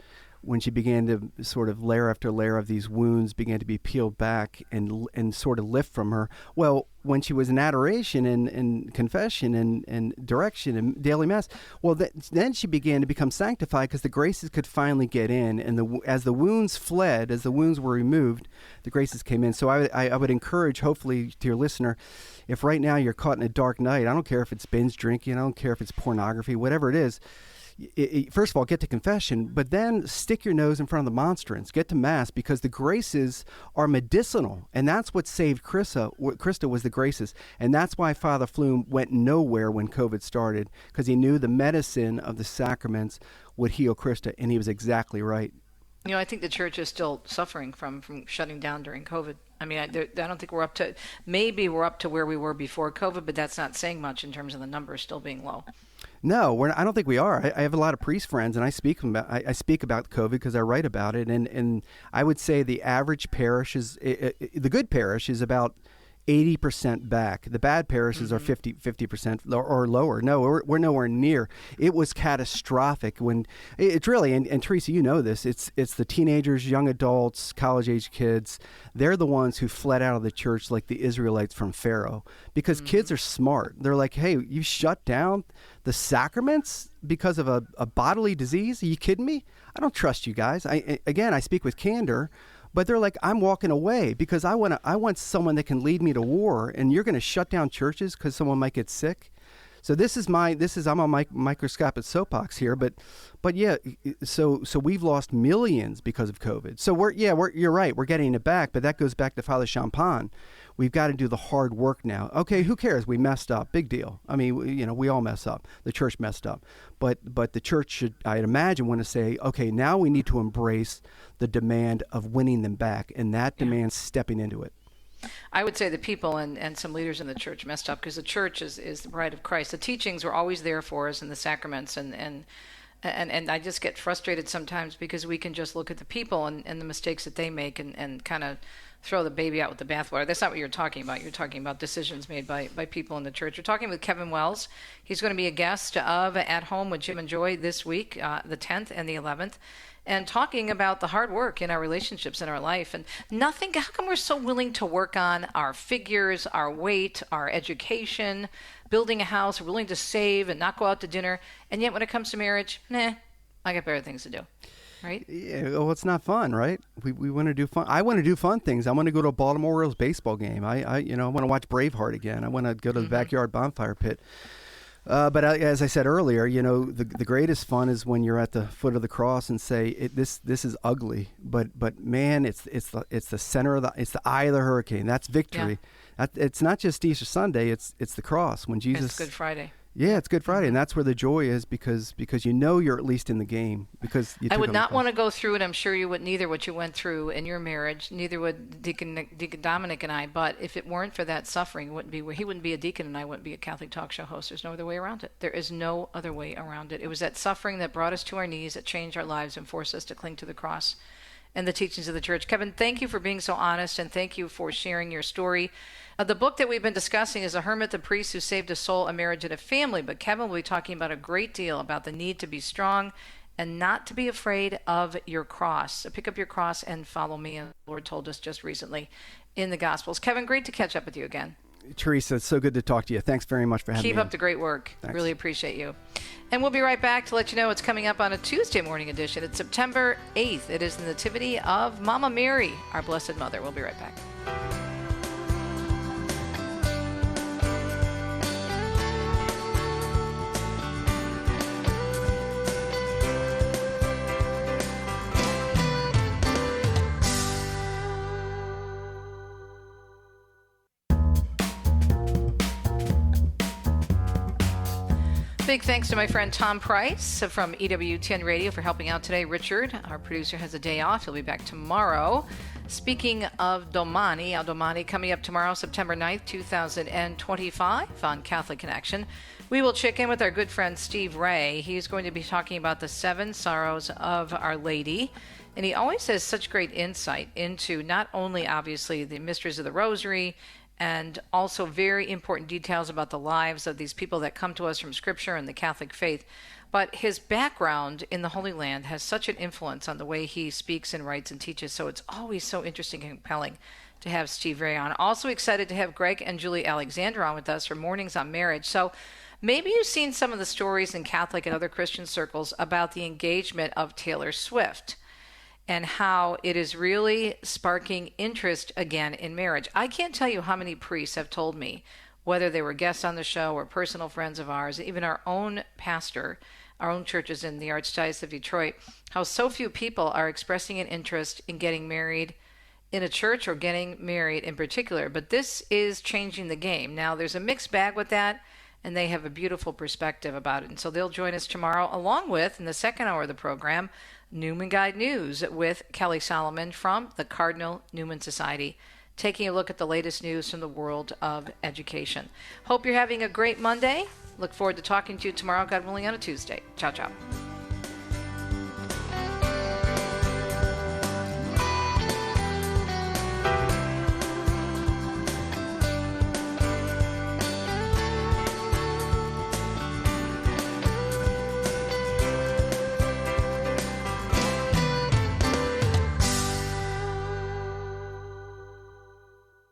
when she began to sort of layer after layer of these wounds began to be peeled back and sort of lift from her. Well, when she was in adoration and confession and direction and daily mass, well, then she began to become sanctified, because the graces could finally get in, and as the wounds fled, as the wounds were removed, the graces came in. So I would encourage, hopefully, to your listener, if right now you're caught in a dark night, I don't care if it's binge drinking, I don't care if it's pornography, whatever it is, first of all, get to confession, but then stick your nose in front of the monstrance. Get to Mass, because the graces are medicinal, and that's what saved Krista was the graces, and that's why Father Flume went nowhere when COVID started, because he knew the medicine of the sacraments would heal Krista, and he was exactly right. I think the church is still suffering from shutting down during COVID. I mean, I don't think we're up to where we were before COVID, but that's not saying much in terms of the numbers still being low. No, I don't think we are. I have a lot of priest friends, and I speak about COVID because I write about it, and I would say the average parish is the good parish is about 80% back. The bad parishes are 50% or lower. No, we're nowhere near. It was catastrophic when it's really, and Teresa, you know this, it's the teenagers, young adults, college-age kids. They're the ones who fled out of the church like the Israelites from Pharaoh, because kids are smart. They're like, hey, you shut down the sacraments because of a bodily disease? Are you kidding me? I don't trust you guys. I speak with candor. But they're like, I'm walking away because I want someone that can lead me to war, and you're going to shut down churches because someone might get sick. So I'm on my microscopic soapbox here, but yeah, so we've lost millions because of COVID. So you're right, we're getting it back, but that goes back to Father Champagne. We've got to do the hard work now. Okay, who cares? We messed up. Big deal. I mean, we all mess up. The church messed up. But the church should, I'd imagine, want to say, okay, now we need to embrace the demand of winning them back, and that demands stepping into it. I would say the people and some leaders in the church messed up, because the church is the bride of Christ. The teachings were always there for us in the sacraments, and I just get frustrated sometimes because we can just look at the people and the mistakes that they make and kind of throw the baby out with the bathwater. That's not what you're talking about. You're talking about decisions made by people in the church. We're talking with Kevin Wells. He's going to be a guest of At Home with Jim and Joy this week, the 10th and the 11th, and talking about the hard work in our relationships in our life. And how come we're so willing to work on our figures, our weight, our education, building a house, willing to save and not go out to dinner, and yet when it comes to marriage, I got better things to do. Right? Yeah, well, it's not fun, right? We want to do fun. I want to do fun things. I want to go to a Baltimore Orioles baseball game. I want to watch Braveheart again. I want to go to the backyard bonfire pit. But as I said earlier, the greatest fun is when you're at the foot of the cross and say, this is ugly, but man, it's the center of it's the eye of the hurricane. That's victory. Yeah. It's not just Easter Sunday. It's the cross when Jesus. It's Good Friday. Yeah, it's Good Friday, and that's where the joy is because you're at least in the game. Because you I would not want to go through it. I'm sure you wouldn't either, what you went through in your marriage. Neither would Deacon Dominic and I. But if it weren't for that suffering, he wouldn't be a deacon and I wouldn't be a Catholic talk show host. There's no other way around it. There is no other way around it. It was that suffering that brought us to our knees, that changed our lives and forced us to cling to the cross and the teachings of the church. Kevin, thank you for being so honest, and thank you for sharing your story. The book that we've been discussing is A Hermit, the Priest Who Saved a Soul, a Marriage, and a Family. But Kevin will be talking about a great deal about the need to be strong and not to be afraid of your cross. So pick up your cross and follow me, as the Lord told us just recently in the Gospels. Kevin, great to catch up with you again. Teresa, it's so good to talk to you. Thanks very much for having me. Keep up the great work. Thanks. Really appreciate you. And we'll be right back to let you know what's coming up on a Tuesday morning edition. It's September 8th. It is the Nativity of Mama Mary, our Blessed Mother. We'll be right back. Big thanks to my friend Tom Price from EWTN Radio for helping out today. Richard, our producer, has a day off. He'll be back tomorrow. Speaking of Domani, Al Domani, coming up tomorrow, September 9th, 2025 on Catholic Connection. We will check in with our good friend Steve Ray. He's going to be talking about the 7 sorrows of Our Lady. And he always has such great insight into not only, obviously, the mysteries of the Rosary, and also very important details about the lives of these people that come to us from Scripture and the Catholic faith. But his background in the Holy Land has such an influence on the way he speaks and writes and teaches, so it's always so interesting and compelling to have Steve Ray on. Also excited to have Greg and Julie Alexander on with us for Mornings on Marriage. So maybe you've seen some of the stories in Catholic and other Christian circles about the engagement of Taylor Swift and how it is really sparking interest again in marriage. I can't tell you how many priests have told me, whether they were guests on the show or personal friends of ours, even our own pastor, our own churches in the Archdiocese of Detroit, how so few people are expressing an interest in getting married in a church or getting married in particular. But this is changing the game. Now, there's a mixed bag with that, and they have a beautiful perspective about it. And so they'll join us tomorrow, along with, in the second hour of the program, Newman Guide News with Kelly Solomon from the Cardinal Newman Society, taking a look at the latest news from the world of education. Hope you're having a great Monday. Look forward to talking to you tomorrow, God willing, on a Tuesday. Ciao, ciao.